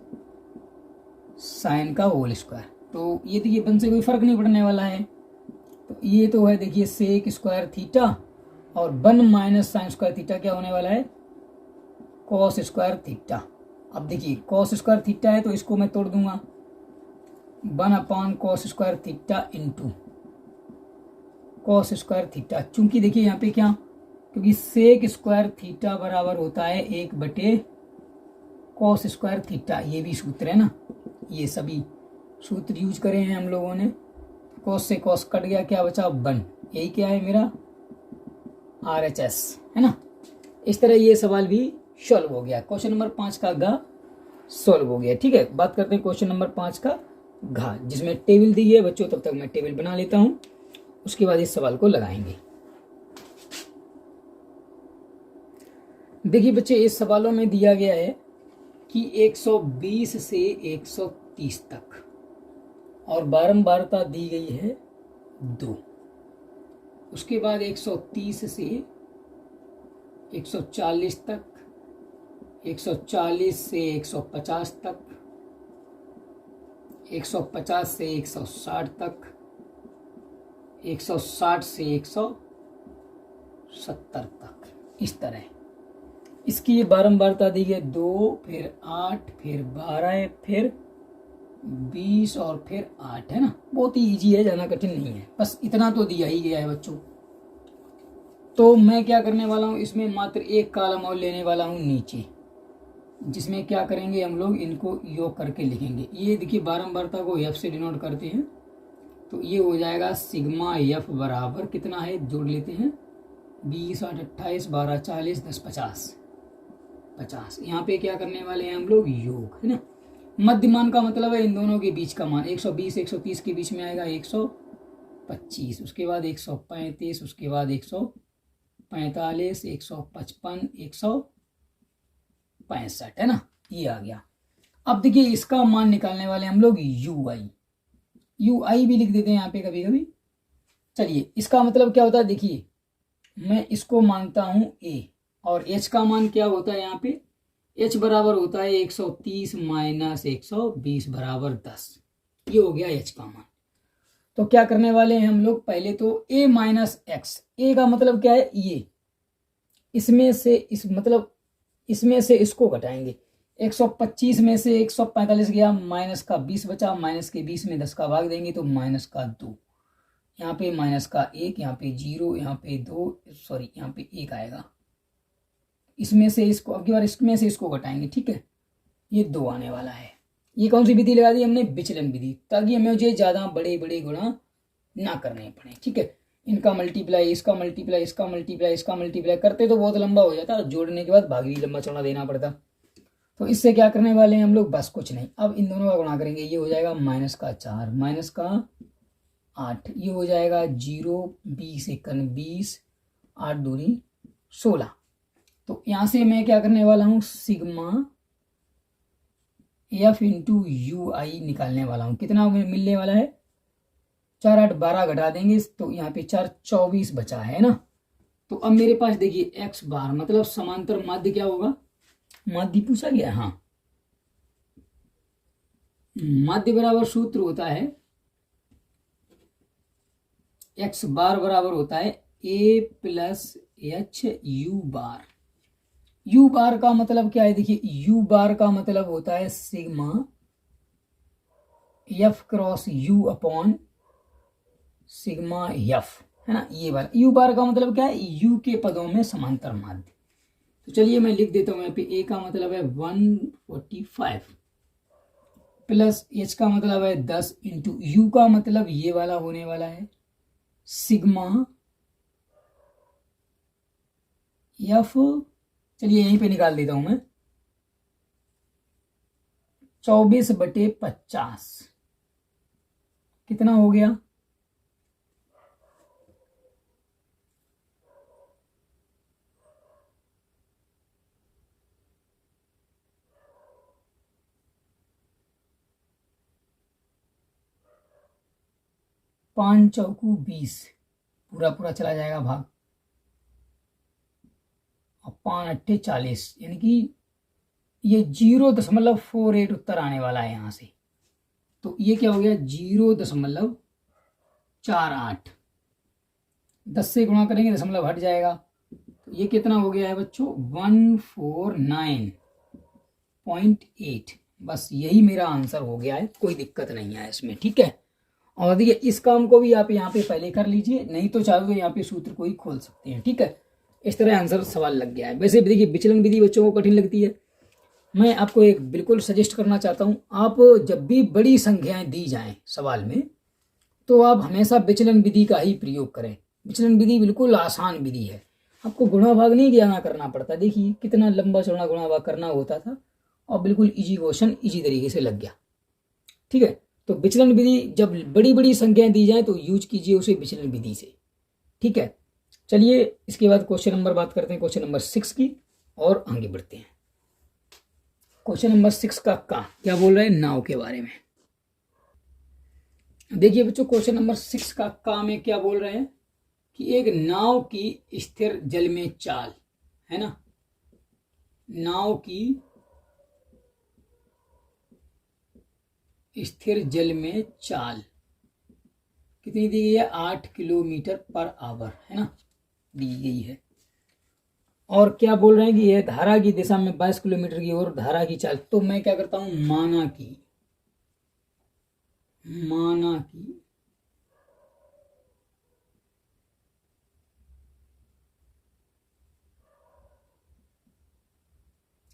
साइन का होल स्क्वायर। तो ये देखिए 1 से कोई फर्क नहीं पड़ने वाला है, तो ये तो है देखिए सेक स्क्वायर थीटा, और 1 - साइन स्क्वायर थीटा क्या होने वाला है, कॉस स्क्वायर थीटा। अब देखिए कॉस स्क्वायर थीटा है तो इसको मैं तोड़ दूंगा, 1/cos square theta into cos square theta. चूंकि देखिए यहाँ पे क्या, क्योंकि सेक स्क्वायर थीटा बराबर होता है 1/cos स्क्वायर थीटा, ये भी सूत्र है ना, ये सभी सूत्र यूज करे हैं हम लोगों ने। कॉस से कॉस कट गया, क्या बचा 1, यही क्या है मेरा RHS है ना। इस तरह ये सवाल भी सॉल्व हो गया। क्वेश्चन नंबर 5 का घ सॉल्व हो गया। ठीक है, बात करते हैं क्वेश्चन नंबर 5 का घ, जिसमें टेबल दी है बच्चों। तब तक मैं टेबल बना लेता हूं, उसके बाद इस सवाल को लगाएंगे। देखिए बच्चे, इस सवालों में दिया गया है कि 120 से 130 तक, और बारंबारता दी गई है 2। उसके बाद 130 से 140 तक, 140 से 150 तक, 150 से 160 तक, 160 से 170 तक, इस तरह। इसकी ये बारंबारता दी गई 2, फिर 8, फिर 12, फिर 20 और फिर 8 है ना। बहुत ही ईजी है, ज़्यादा कठिन नहीं है, बस इतना तो दिया ही गया है बच्चों। तो मैं क्या करने वाला हूँ, इसमें मात्र एक कॉलम और लेने वाला हूँ नीचे, जिसमें क्या करेंगे हम लोग, इनको योग करके लिखेंगे। ये देखिए बारंबारता को F से डिनोट करते हैं, तो ये हो जाएगा सिग्मा F बराबर कितना है, जोड़ लेते हैं 20, 8, 28, 12, 40, 10, 50। यहाँ पे क्या करने वाले हैं हम लोग, योग है ना। मध्यमान का मतलब है इन दोनों के बीच का मान, 120 130 के बीच में आएगा 125, उसके बाद 135, उसके बाद 145, 155, 165 है ना, ये आ गया। अब देखिए इसका मान निकालने वाले हम लोग UI भी लिख देते हैं यहाँ पे कभी कभी। चलिए इसका मतलब क्या होता है, देखिए मैं इसको मानता हूं A, और H का मान क्या होता है यहाँ पे, H बराबर होता है 130 माइनस 120 बराबर 10। ये हो गया H का मान। तो क्या करने वाले हैं हम लोग, पहले तो A माइनस एक्स, A का मतलब क्या है, ये इसमें से इसको घटाएंगे। 125 में से 145 गया, माइनस का 20 बचा, माइनस के 20 में 10 का भाग देंगे तो माइनस का 2, यहाँ पे माइनस का 1, यहाँ पे 0, यहाँ पे 2, सॉरी यहाँ पे 1 आएगा। इसमें से इसको, अब की बार इसमें से इसको घटाएंगे, ठीक है, ये 2 आने वाला है। ये कौन सी विधि लगा दी हमने, विचलन विधि, ताकि हमें मुझे ज़्यादा बड़े बड़े गुणा ना करने पड़े। ठीक है, इनका मल्टीप्लाई, इसका मल्टीप्लाई, इसका मल्टीप्लाई, इसका मल्टीप्लाई करते तो बहुत लंबा हो जाता, जोड़ने के बाद भाग भी लंबा चौड़ा देना पड़ता। तो इससे क्या करने वाले हैं हम लोग, बस कुछ नहीं, अब इन दोनों का गुणा करेंगे। ये हो जाएगा माइनस का 4, माइनस का 8, ये हो जाएगा 0, 20 एकन 20, 8 दूनी 16। तो यहाँ से मैं क्या करने वाला हूँ, सिग्मा F इंटू UI निकालने वाला हूँ। कितना मिलने वाला है, 4, 8, 12 घटा देंगे तो यहाँ पे 4, 24 बचा है ना। तो अब मेरे पास देखिए x बार मतलब समांतर माध्य क्या होगा, माध्य पूछा गया, हाँ, माध्य बराबर सूत्र होता है x बार बराबर होता है A plus H U bar. U बार का मतलब क्या है, देखिए U बार का मतलब होता है sigma F cross U upon sigma F, है ना। ये बार U बार का मतलब क्या है, U के पदों में समांतर माध्य। तो चलिए मैं लिख देता हूँ यहाँ पे, ए का मतलब है 145 प्लस एच का मतलब है 10 इंटू यू का मतलब ये वाला होने वाला है सिग्मा एफ, चलिए यहीं पे निकाल देता हूं मैं, 24/50 कितना हो गया, 5 चौकू 20, पूरा पूरा चला जाएगा भाग, और 5 अट्ठे 40, यानी कि ये 0.48 उत्तर आने वाला है यहाँ से। तो ये क्या हो गया, 0.48, 10 से गुणा करेंगे दशमलव हट जाएगा, तो ये कितना हो गया है बच्चों, 149.8। बस यही मेरा आंसर हो गया है, कोई दिक्कत नहीं है इसमें, ठीक है। और देखिए इस काम को भी आप यहाँ पे पहले कर लीजिए, नहीं तो चाहे तो यहाँ पे सूत्र को ही खोल सकते हैं, ठीक है। इस तरह आंसर सवाल लग गया है। वैसे देखिए विचलन विधि बच्चों को कठिन लगती है, मैं आपको एक बिल्कुल सजेस्ट करना चाहता हूँ, आप जब भी बड़ी संख्याएं दी जाएं सवाल में, तो आप हमेशा विचलन विधि का ही प्रयोग करें। विचलन विधि बिल्कुल आसान विधि है, आपको गुणा भाग नहीं ज्ञाना करना पड़ता। देखिए कितना लंबा चौड़ा गुणा भाग करना होता था, और बिल्कुल इजी क्वेश्चन इजी तरीके से लग गया, ठीक है। तो विचलन विधि जब बड़ी बड़ी संख्याएं दी जाए तो यूज कीजिए उसे विचलन विधि से, ठीक है। चलिए इसके बाद क्वेश्चन नंबर बात करते हैं, क्वेश्चन नंबर 6 की, और आगे बढ़ते हैं। क्वेश्चन नंबर 6 का क्या बोल रहे हैं, नाव के बारे में। देखिए बच्चों क्वेश्चन नंबर 6 का में क्या बोल रहे हैं कि एक नाव की स्थिर जल में चाल, है ना, नाव की स्थिर जल में चाल कितनी दी गई है, 8 किलोमीटर पर आवर, है ना, दी गई है। और क्या बोल रहे हैं कि यह धारा की दिशा में 22 किलोमीटर की ओर धारा की चाल। तो मैं क्या करता हूं, माना की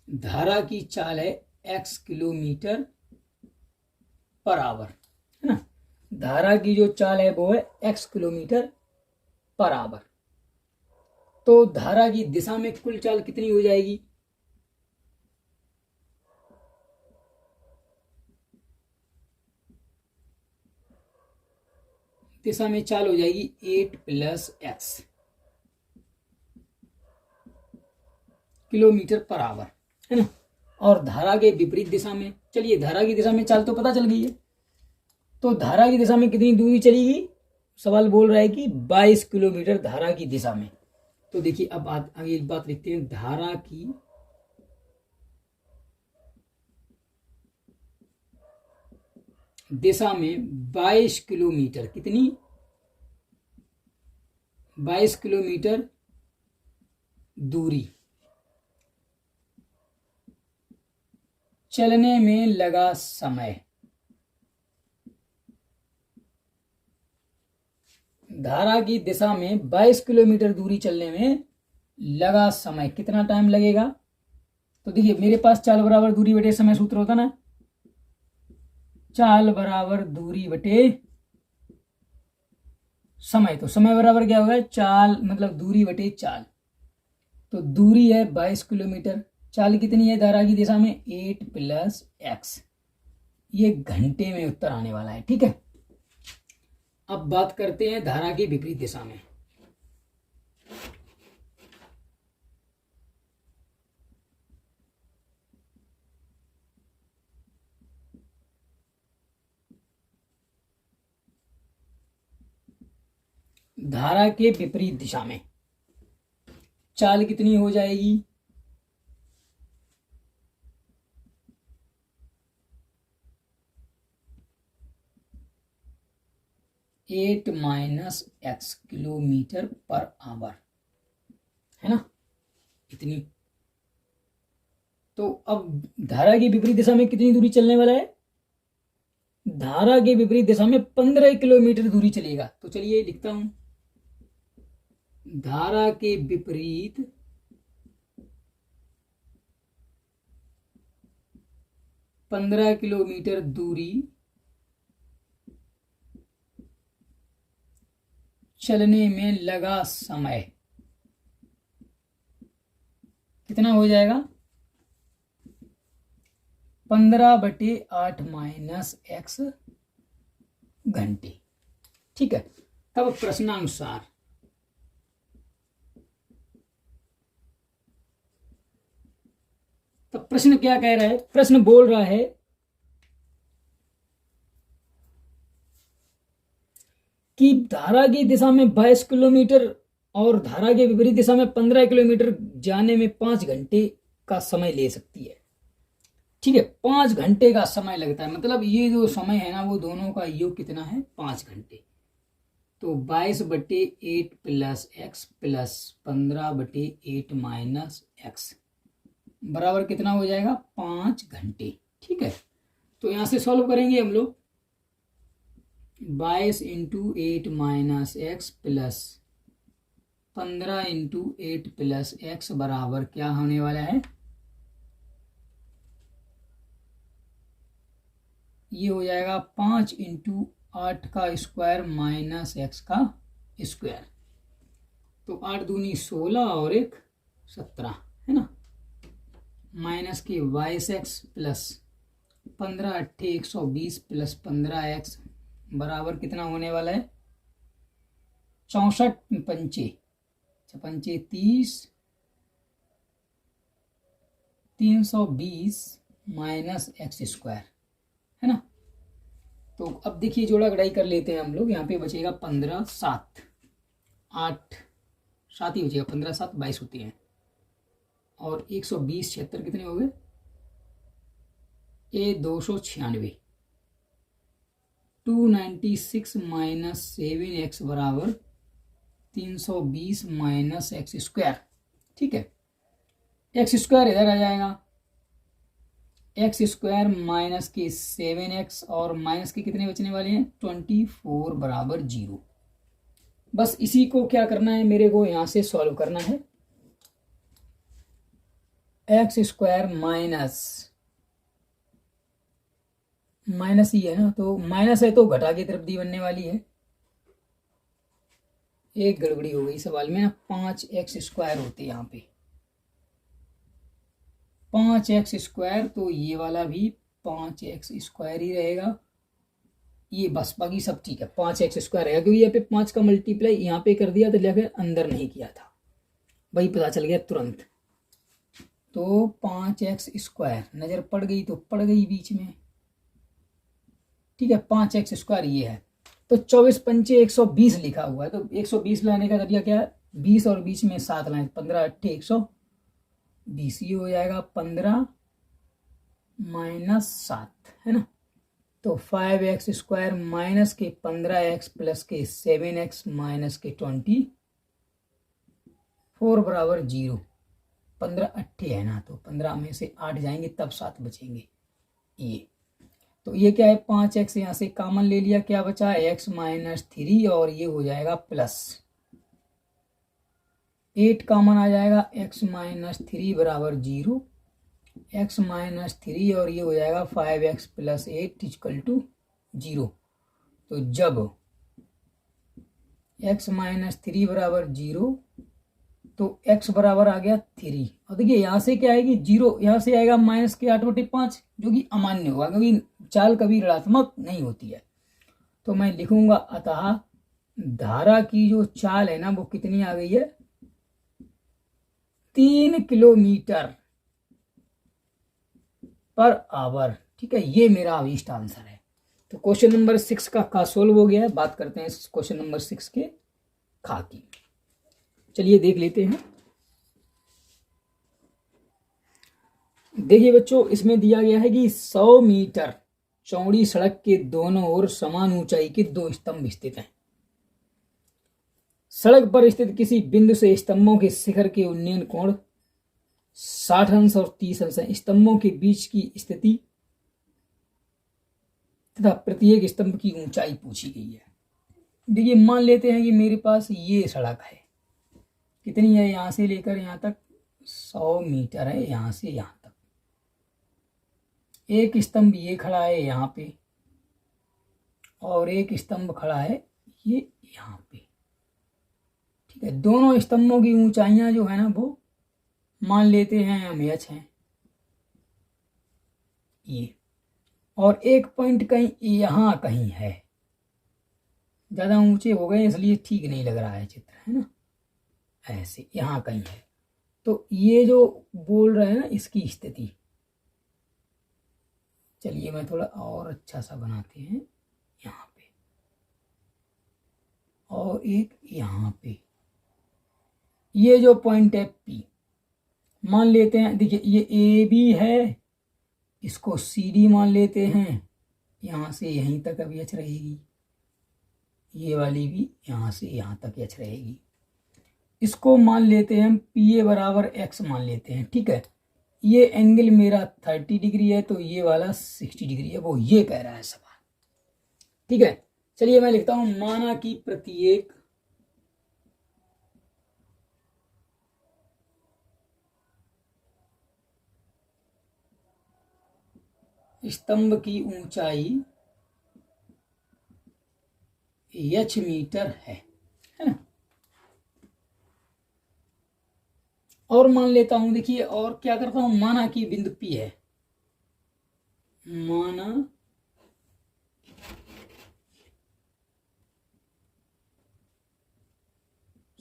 धारा की चाल है x किलोमीटर पर आवर, है ना, धारा की जो चाल है वो है x किलोमीटर पर आवर। तो धारा की दिशा में कुल चाल कितनी हो जाएगी, दिशा में चाल हो जाएगी 8 + x किलोमीटर पर आवर, है ना। और धारा के विपरीत दिशा में, चलिए धारा की दिशा में चाल तो पता चल गई है, तो धारा की दिशा में कितनी दूरी चलेगी, सवाल बोल रहा है कि 22 किलोमीटर धारा की दिशा में। तो देखिए अब आगे एक बात लिखते हैं, धारा की दिशा में 22 किलोमीटर, कितनी, 22 किलोमीटर दूरी चलने में लगा समय। धारा की दिशा में 22 किलोमीटर दूरी चलने में लगा समय, कितना टाइम लगेगा। तो देखिए मेरे पास चाल बराबर दूरी बटे समय सूत्र होता ना, चाल बराबर दूरी बटे समय, तो समय बराबर क्या होगा, चाल मतलब दूरी बटे चाल। तो दूरी है 22 किलोमीटर, चाल कितनी है धारा की दिशा में, 8 + x, ये घंटे में उत्तर आने वाला है, ठीक है। अब बात करते हैं धारा की विपरीत दिशा में। धारा के विपरीत दिशा में चाल कितनी हो जाएगी, 8 - x किलोमीटर पर आवर, है ना, इतनी। तो अब धारा की विपरीत दिशा में कितनी दूरी चलने वाला है, धारा के विपरीत दिशा में 15 किलोमीटर दूरी चलेगा। तो चलिए लिखता हूं, धारा के विपरीत 15 किलोमीटर दूरी चलने में लगा समय कितना हो जाएगा? 15/8 माइनस x घंटे। ठीक है, तब प्रश्नानुसार तो प्रश्न क्या कह रहा है? प्रश्न बोल रहा है कि धारा की दिशा में 22 किलोमीटर और धारा के विपरीत दिशा में 15 किलोमीटर जाने में 5 घंटे का समय ले सकती है। ठीक है, 5 घंटे का समय लगता है, मतलब ये जो समय है ना वो दोनों का योग कितना है? 5 घंटे। तो 22/8 plus x plus 15/8 minus x बराबर कितना हो जाएगा? 5 घंटे। ठीक है, तो यहां से सॉल्व करेंगे हम लोग। 22 × 8 minus x plus 15 × 8 plus x बराबर क्या होने वाला है? ये हो जाएगा 5 × 8 का स्क्वायर माइनस x का स्क्वायर। तो 8 दूनी 16 और 1 17 है ना, माइनस के 22x प्लस 15 8 120 प्लस 15x बराबर कितना होने वाला है? 64 पंचे 30 320 माइनस x स्क्वायर है ना। तो अब देखिए जोड़ा घटाई कर लेते हैं हम लोग। यहाँ पे बचेगा 15 7 8 7 ही बचेगा, 15 7 22 होती हैं और 120 76 कितने हो गए? ये 296 296 माइनस 7x बराबर 320 माइनस x स्क्वायर। ठीक है, x स्क्वायर इधर आ जाएगा, x स्क्वायर माइनस के 7x और माइनस के कितने बचने वाले हैं? 24 बराबर 0। बस इसी को क्या करना है मेरे को? यहां से सॉल्व करना है। x स्क्वायर माइनस ही है ना, तो माइनस है तो घटा की तरफ दी बनने वाली है। एक गड़बड़ी हो गई सवाल में ना, 5x स्क्वायर होते यहाँ पे 5x स्क्वायर, तो ये वाला भी 5x स्क्वायर ही रहेगा। ये बस बाकी सब ठीक है, 5x स्क्वायर रहेगा क्योंकि यहाँ पे 5 का मल्टीप्लाई यहाँ पे कर दिया तो लेकर अंदर नहीं किया था, वही पता चल गया तुरंत। तो 5x स्क्वायर नजर पड़ गई तो पड़ गई बीच में। ठीक है, 5x स्क्वायर ये है, तो 24 पंचे 120 लिखा हुआ है, तो 120 लाने का जरिया क्या है? 20 और बीच में 7 लाए, 15 8 120, ये हो जाएगा 15 माइनस 7 है ना। तो 5x स्क्वायर माइनस के 15x प्लस के 7x माइनस के 24 बराबर 0। 15 8 है ना, तो 15 में से 8 जाएंगे तब 7 बचेंगे। ये तो ये क्या है? 5x यहाँ से कॉमन ले लिया, क्या बचा? x माइनस 3 और ये हो जाएगा प्लस 8 कॉमन आ जाएगा, x माइनस 3 बराबर 0, x माइनस 3 और ये हो जाएगा 5x प्लस 8 इक्वल टू 0। तो जब x माइनस 3 बराबर 0 तो x बराबर आ गया 3, और देखिए यहाँ से क्या आएगी? 0, यहाँ से आएगा माइनस के 8/5 जो कि अमान्य होगा क्योंकि चाल कभी ऋणात्मक नहीं होती है। तो मैं लिखूंगा अतः धारा की जो चाल है ना वो कितनी आ गई है? 3 किलोमीटर पर आवर। ठीक है, ये मेरा अभीष्ट आंसर है। तो क्वेश्चन नंबर 6 का सोल्व हो गया है। बात करते हैं क्वेश्चन नंबर 6 के खा की। चलिए देख लेते हैं। देखिए बच्चों, इसमें दिया गया है कि 100 मीटर चौड़ी सड़क के दोनों ओर समान ऊंचाई के 2 स्तंभ स्थित हैं। सड़क पर स्थित किसी बिंदु से स्तंभों के शिखर के उन्नयन कोण 60 अंश और 30 अंश है। स्तंभों के बीच की स्थिति तथा प्रत्येक स्तंभ की ऊंचाई पूछी गई है। देखिए मान लेते हैं कि मेरे पास ये सड़क है, कितनी है? यहां से लेकर यहां तक 100 मीटर है, यहां से यहां तक। एक स्तंभ ये खड़ा है यहाँ पे और एक स्तंभ खड़ा है ये यहाँ पे। ठीक है, दोनों स्तंभों की ऊंचाइयां जो है ना वो मान लेते हैं हम h हैं ये, और एक पॉइंट कहीं यहाँ कहीं है। ज़्यादा ऊंचे हो गए इसलिए ठीक नहीं लग रहा है चित्र, है ना, ऐसे यहाँ कहीं है। तो ये जो बोल रहे हैं ना इसकी स्थिति, चलिए मैं थोड़ा और अच्छा सा बनाते हैं यहाँ पे और एक यहाँ पे। ये जो पॉइंट है P मान लेते हैं, देखिए ये ए बी है, इसको सी डी मान लेते हैं, यहाँ से यहीं तक अब एच रहेगी, ये वाली भी यहाँ से यहाँ तक एच रहेगी। इसको मान लेते हैं हम पी ए बराबर एक्स मान लेते हैं। ठीक है, ये एंगल मेरा 30 डिग्री है तो ये वाला 60 डिग्री है, वो ये कह रहा है सवाल। ठीक है, चलिए मैं लिखता हूं, माना कि प्रत्येक स्तंभ की ऊंचाई h मीटर है ना। और मान लेता हूं, देखिए और क्या करता हूं, माना कि बिंदु P है, माना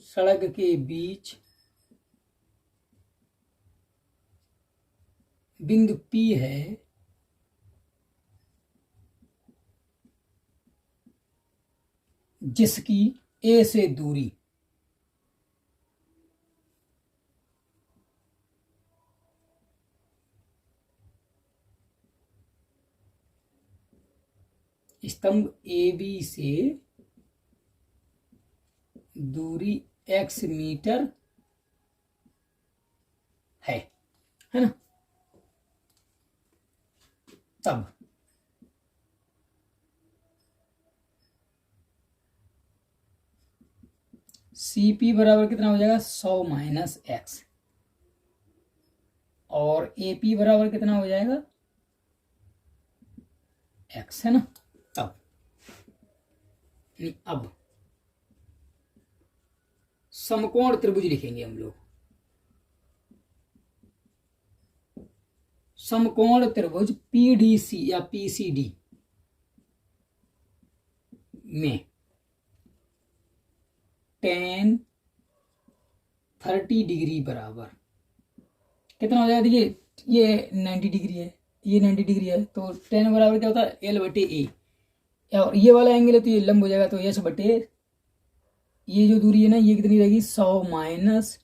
सड़क के बीच बिंदु P है जिसकी A से दूरी स्तंभ ए बी से दूरी x मीटर है ना। तब सी पी बराबर कितना हो जाएगा, 100 माइनस एक्स, और ए पी बराबर कितना हो जाएगा, एक्स, है ना। तब अब समकोण त्रिभुज लिखेंगे हम लोग। समकोण त्रिभुज पीडीसी या पीसीडी में tan 30 डिग्री बराबर कितना हो जाएगा, देखिए ये 90 डिग्री है, ये 90 डिग्री है, तो tan बराबर क्या होता है, L बटे ए, और ये वाला एंगल है तो ये लंब हो जाएगा, तो h बटे ये जो दूरी है ना ये कितनी रहेगी, 100 माइनस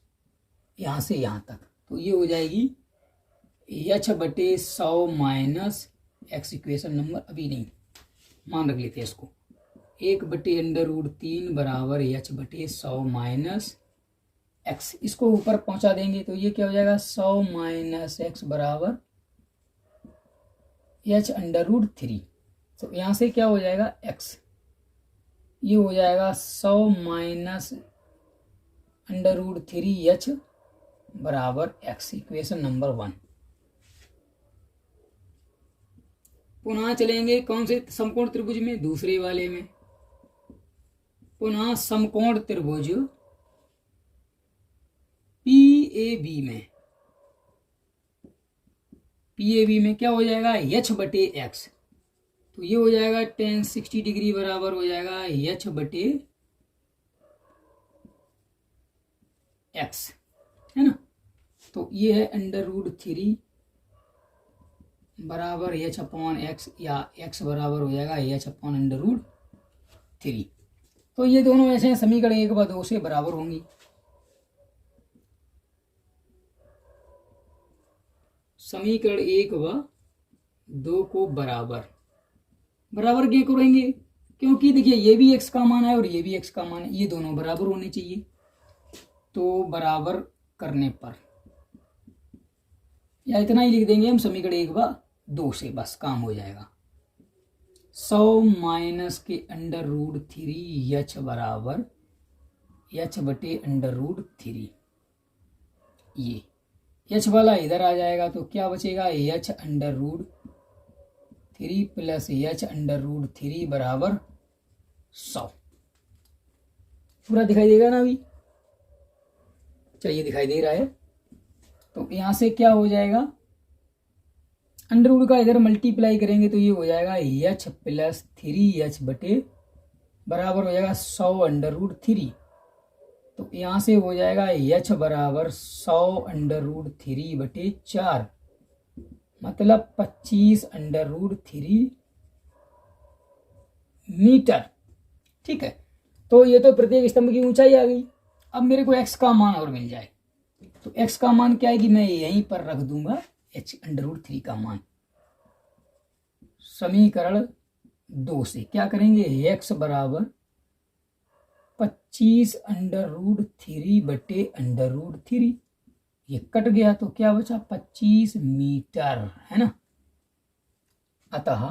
यहाँ से यहाँ तक, तो ये हो जाएगी h बटे 100 माइनस एक्स। इक्वेशन नंबर अभी नहीं मान रख लेते हैं इसको, 1/√3 बराबर h बटे 100 माइनस एक्स। इसको ऊपर पहुंचा देंगे तो ये क्या हो जाएगा, 100 माइनस एक्स बराबर h√3। तो यहाँ से क्या हो जाएगा x, ये हो जाएगा 100 माइनस √3h बराबर x। Equation number 1। पुनः चलेंगे कौन से समकोण त्रिभुज में, दूसरे वाले में। पुनः समकोण त्रिभुज PAB में, PAB में क्या हो जाएगा, h बटे एक्स, तो ये हो जाएगा tan 60 डिग्री बराबर हो जाएगा h बटे एक्स, है ना। तो ये है √3 बराबर h अपॉन एक्स, या x बराबर हो जाएगा h अपॉन √3। तो ये दोनों ऐसे हैं, समीकरण 1 व 2 से बराबर होंगी। समीकरण 1 व 2 को बराबर क्यों करेंगे, क्योंकि देखिए ये भी x का मान है और ये भी x का मान है, ये दोनों बराबर होने चाहिए। तो बराबर करने पर या इतना ही लिख देंगे हम, समीकरण 1 व 2 से बस काम हो जाएगा। 100 माइनस के √3 h बराबर h बटे √3, ये h वाला इधर आ जाएगा तो क्या बचेगा, h √3 3 plus H under root 3 बराबर 100। पूरा दिखाई देगा ना अभी? चलिए दिखाई दे रहा है। तो यहाँ से क्या हो जाएगा, अंडर रूट का इधर मल्टीप्लाई करेंगे तो ये हो जाएगा एच प्लस 3h बटे बराबर हो जाएगा 100 अंडर रूट 3। तो यहाँ से हो जाएगा एच बराबर 100 अंडर रूट 3 बटे 4, मतलब 25 अंडर रूट 3 मीटर। ठीक है, तो ये तो प्रत्येक स्तंभ की ऊंचाई आ गई। अब मेरे को x का मान और मिल जाए, तो x का मान क्या है कि मैं यहीं पर रख दूंगा h अंडर रूट 3 का मान। समीकरण 2 से क्या करेंगे, x बराबर 25 अंडर रूट 3 बटे अंडर रूट 3, ये कट गया तो क्या बचा 25 मीटर, है ना। अतः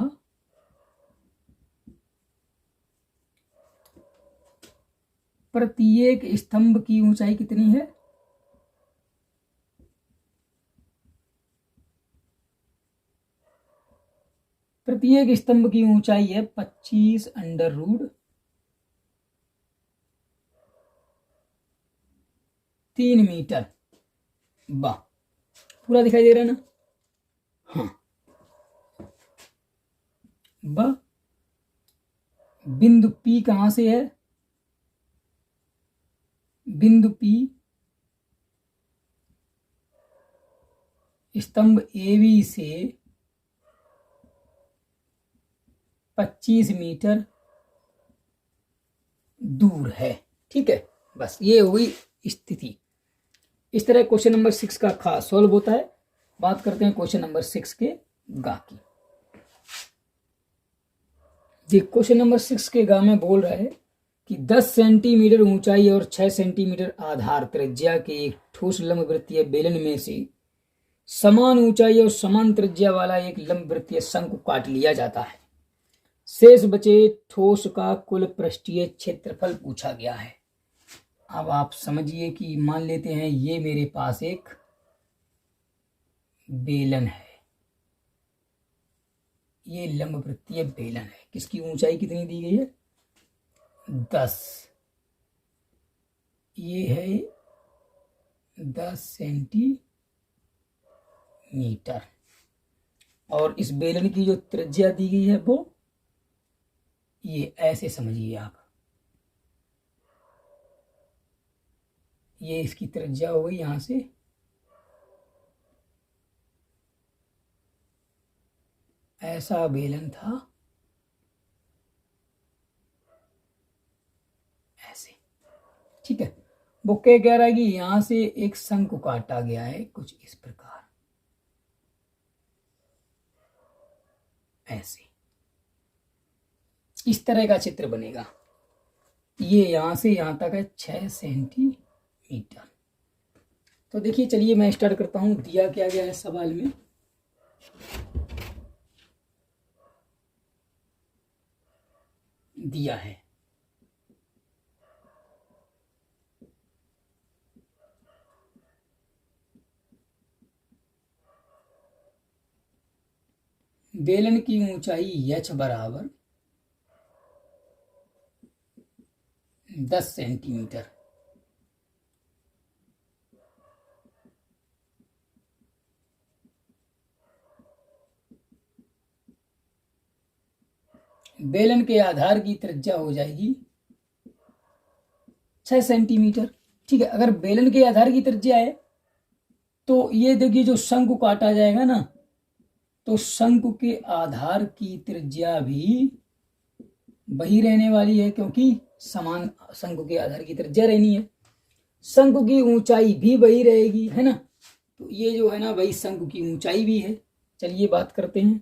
प्रत्येक स्तंभ की ऊंचाई कितनी है, प्रत्येक स्तंभ की ऊंचाई है 25 अंडर रूट 3 मीटर। वाह, पूरा दिखाई दे रहा है ना। हाँ, वाह, बिंदु P कहां से है, बिंदु P स्तंभ AB से 25 मीटर दूर है। ठीक है, बस ये हुई स्थिति। इस तरह क्वेश्चन नंबर 6 का खास सॉल्व होता है। बात करते हैं क्वेश्चन नंबर 6 के गा की। क्वेश्चन नंबर 6 के गा में बोल रहा है कि 10 सेंटीमीटर ऊंचाई और 6 सेंटीमीटर आधार त्रिज्या के एक ठोस लंबवृत्तीय बेलन में से समान ऊंचाई और समान त्रिज्या वाला एक लंबवृत्तीय शंकु काट लिया जाता है। शेष बचे ठोस का कुल पृष्ठीय क्षेत्रफल पूछा गया है। अब आप समझिए कि मान लेते हैं ये मेरे पास एक बेलन है, ये लंबवृत्तीय बेलन है। किसकी ऊंचाई कितनी दी गई है, 10। ये है 10 सेंटीमीटर और इस बेलन की जो त्रिज्या दी गई है वो ये ऐसे समझिए आप, ये इसकी त्रिज्या हो गई यहां से ऐसा बेलन था, ऐसे। ठीक है, वो क्या कह रहा है कि यहां से एक शंकु काटा गया है कुछ इस प्रकार, ऐसे इस तरह का चित्र बनेगा। ये यहां से यहां तक है 6 सेंटीमीटर। तो देखिए, चलिए मैं स्टार्ट करता हूं। दिया क्या गया है सवाल में, दिया है बेलन की ऊंचाई h बराबर 10 सेंटीमीटर। बेलन के आधार की त्रिज्या हो जाएगी 6 सेंटीमीटर। ठीक है, अगर बेलन के आधार की त्रिज्या है तो ये देखिए जो शंकु काटा जाएगा ना, तो शंकु के आधार की त्रिज्या भी वही रहने वाली है, क्योंकि समान शंकु के आधार की त्रिज्या रहनी है। शंकु की ऊंचाई भी वही रहेगी, है ना। तो ये जो है ना वही शंकु की ऊंचाई भी है। चलिए बात करते हैं।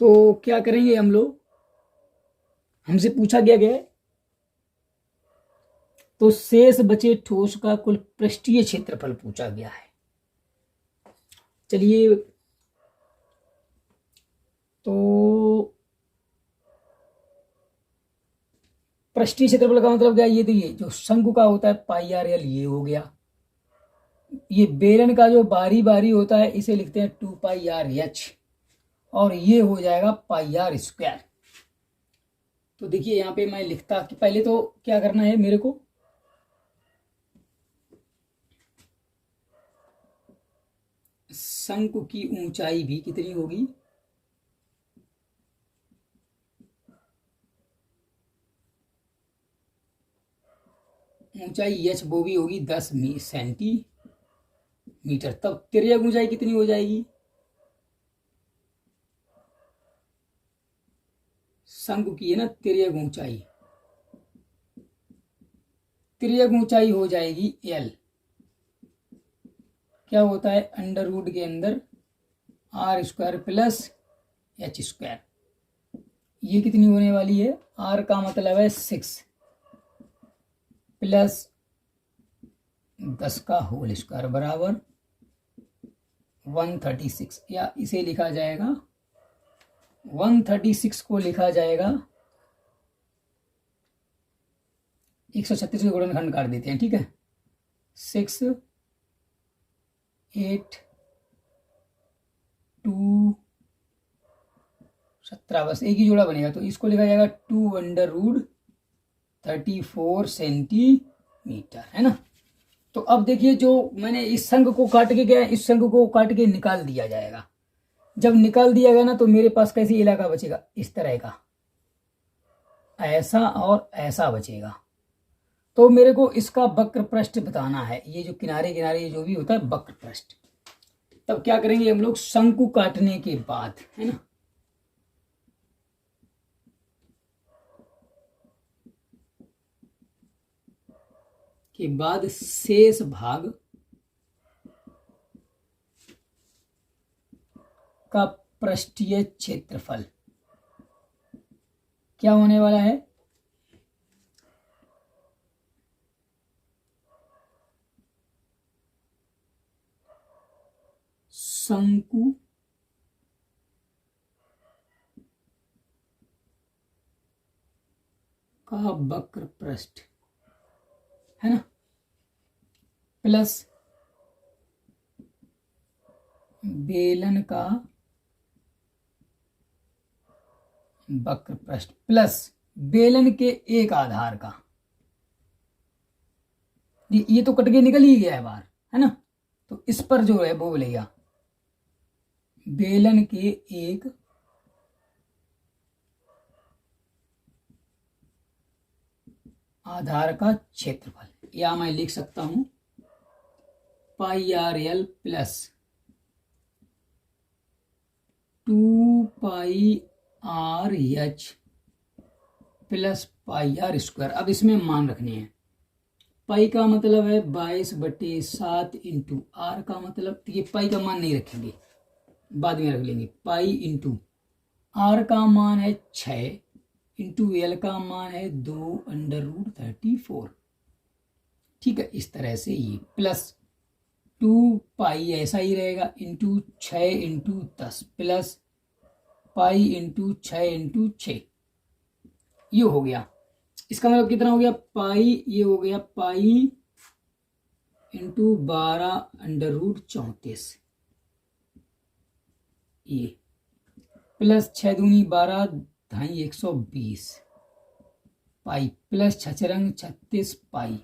तो क्या करेंगे हम लोग, हमसे पूछा गया है तो शेष बचे ठोस का कुल पृष्ठीय क्षेत्रफल पूछा गया है। चलिए, तो पृष्ठीय क्षेत्रफल का मतलब क्या है, ये देखिए जो शंकु का होता है पाई आर एल, ये हो गया। ये बेलन का जो बारी बारी होता है इसे लिखते हैं 2 पाई आर एच, और ये हो जाएगा पाई आर स्क्वायर। तो देखिए यहाँ पे मैं लिखता कि पहले तो क्या करना है मेरे को, शंकु की ऊंचाई भी कितनी होगी, ऊंचाई एच वो भी होगी 10 सेंटीमीटर। तब तिर्यक ऊंचाई कितनी हो जाएगी, शंकु की है ना तिर्यक ऊंचाई, तिर्यक ऊंचाई हो जाएगी एल। क्या होता है अंडर रूट के अंदर R square plus H square. ये कितनी होने वाली है, आर का मतलब है 6 प्लस 10 का होल स्क्वायर बराबर 136, या इसे लिखा जाएगा 136 को लिखा जाएगा 136 के गुणनखंड काट देते हैं, ठीक है। 6 8 2 17, बस एक ही जोड़ा बनेगा, तो इसको लिखा जाएगा 2 अंडर रूट 34 सेंटीमीटर, है ना। तो अब देखिए जो मैंने इस संग को काट के गया, इस संग को काट के निकाल दिया जाएगा। जब निकाल दिया गया ना तो मेरे पास कैसी इलाका बचेगा, इस तरह का, ऐसा और ऐसा बचेगा। तो मेरे को इसका वक्र पृष्ठ बताना है, ये जो किनारे किनारे जो भी होता है वक्र पृष्ठ। तब क्या करेंगे हम लोग, शंकु काटने के बाद, है ना, के बाद शेष भाग का पृष्ठीय क्षेत्रफल क्या होने वाला है, शंकु का वक्र पृष्ठ, है ना, प्लस बेलन का वक्र पृष्ठ प्लस बेलन के एक आधार का। ये तो कट के निकल ही गया है बाहर, है ना, तो इस पर जो है वो बोलेगा बेलन के एक आधार का क्षेत्रफल, या मैं लिख सकता हूं pi R L plus 2 pi R H plus pi R square. अब इसमें मान रखने हैं, पाई का मतलब है 22/7 इंटू आर का मतलब, ये पाई का मान नहीं रखेंगे, बाद में रख लेंगे, पाई इंटू आर का मान है 6 इंटू एल का मान है 2 अंडर रूट 34, ठीक है। इस तरह से ये प्लस 2 पाई ऐसा ही रहेगा into 6 into 10 plus pi into 6 into 6, ये हो गया। इसका मतलब कितना हो गया, पाई, ये हो गया पाई इंटू 12 अंडर रूट 34, ये प्लस 6 दूनी 12 ढाई 120 पाई प्लस 6 रंग 36 पाई,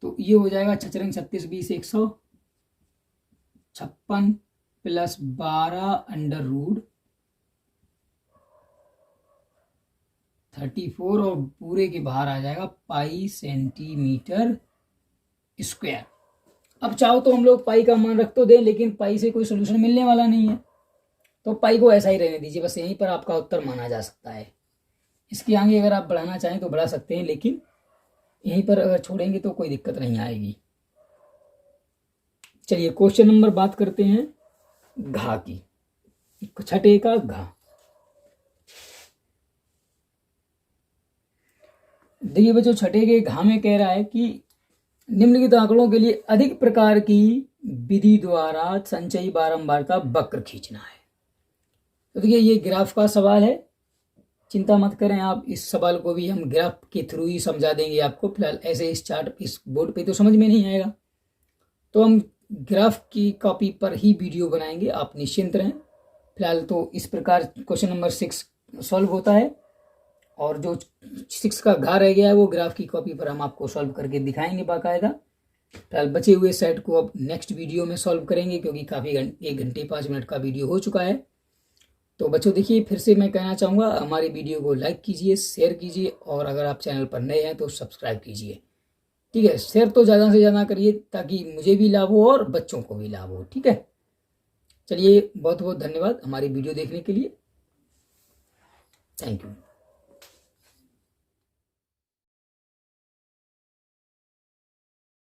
तो ये हो जाएगा 6 रंग 36 20 156 प्लस 12 अंडर रूट 34 और पूरे के बाहर आ जाएगा पाई सेंटीमीटर स्क्वायर। अब चाहो तो हम लोग पाई का मान रख तो दें, लेकिन पाई से कोई सोल्यूशन मिलने वाला नहीं है, तो पाई को ऐसा ही रहने दीजिए, बस यहीं पर आपका उत्तर माना जा सकता है। इसके आगे अगर आप बढ़ाना चाहें तो बढ़ा सकते हैं, लेकिन यहीं पर अगर छोड़ेंगे तो कोई दिक्कत नहीं आएगी। चलिए क्वेश्चन नंबर बात करते हैं घा की, छठे का घा। देखिए बच्चों, छठे के घा में कह रहा है कि निम्नलिखित आंकड़ों के लिए अधिक प्रकार की विधि द्वारा संचयी बारंबारता वक्र खींचना है। तो देखिए ये ग्राफ का सवाल है, चिंता मत करें आप, इस सवाल को भी हम ग्राफ के थ्रू ही समझा देंगे आपको। फिलहाल ऐसे इस चार्ट इस बोर्ड पे तो समझ में नहीं आएगा, तो हम ग्राफ की कॉपी पर ही वीडियो बनाएंगे, आप निश्चिंत रहें। फिलहाल तो इस प्रकार क्वेश्चन नंबर 6 सॉल्व होता है, और जो 6 का घा रह गया है वो ग्राफ की कॉपी पर हम आपको सॉल्व करके दिखाएंगे बाकायदा। फिलहाल बचे हुए सेट को अब नेक्स्ट वीडियो में सॉल्व करेंगे, क्योंकि काफ़ी 1 घंटे 5 मिनट का वीडियो हो चुका है। तो बच्चों देखिए, फिर से मैं कहना चाहूँगा, हमारी वीडियो को लाइक कीजिए, शेयर कीजिए, और अगर आप चैनल पर नए हैं तो सब्सक्राइब कीजिए। ठीक है, शेयर तो ज़्यादा से ज़्यादा करिए ताकि मुझे भी लाभ हो और बच्चों को भी लाभ हो। ठीक है, चलिए बहुत बहुत धन्यवाद हमारी वीडियो देखने के लिए। Thank you.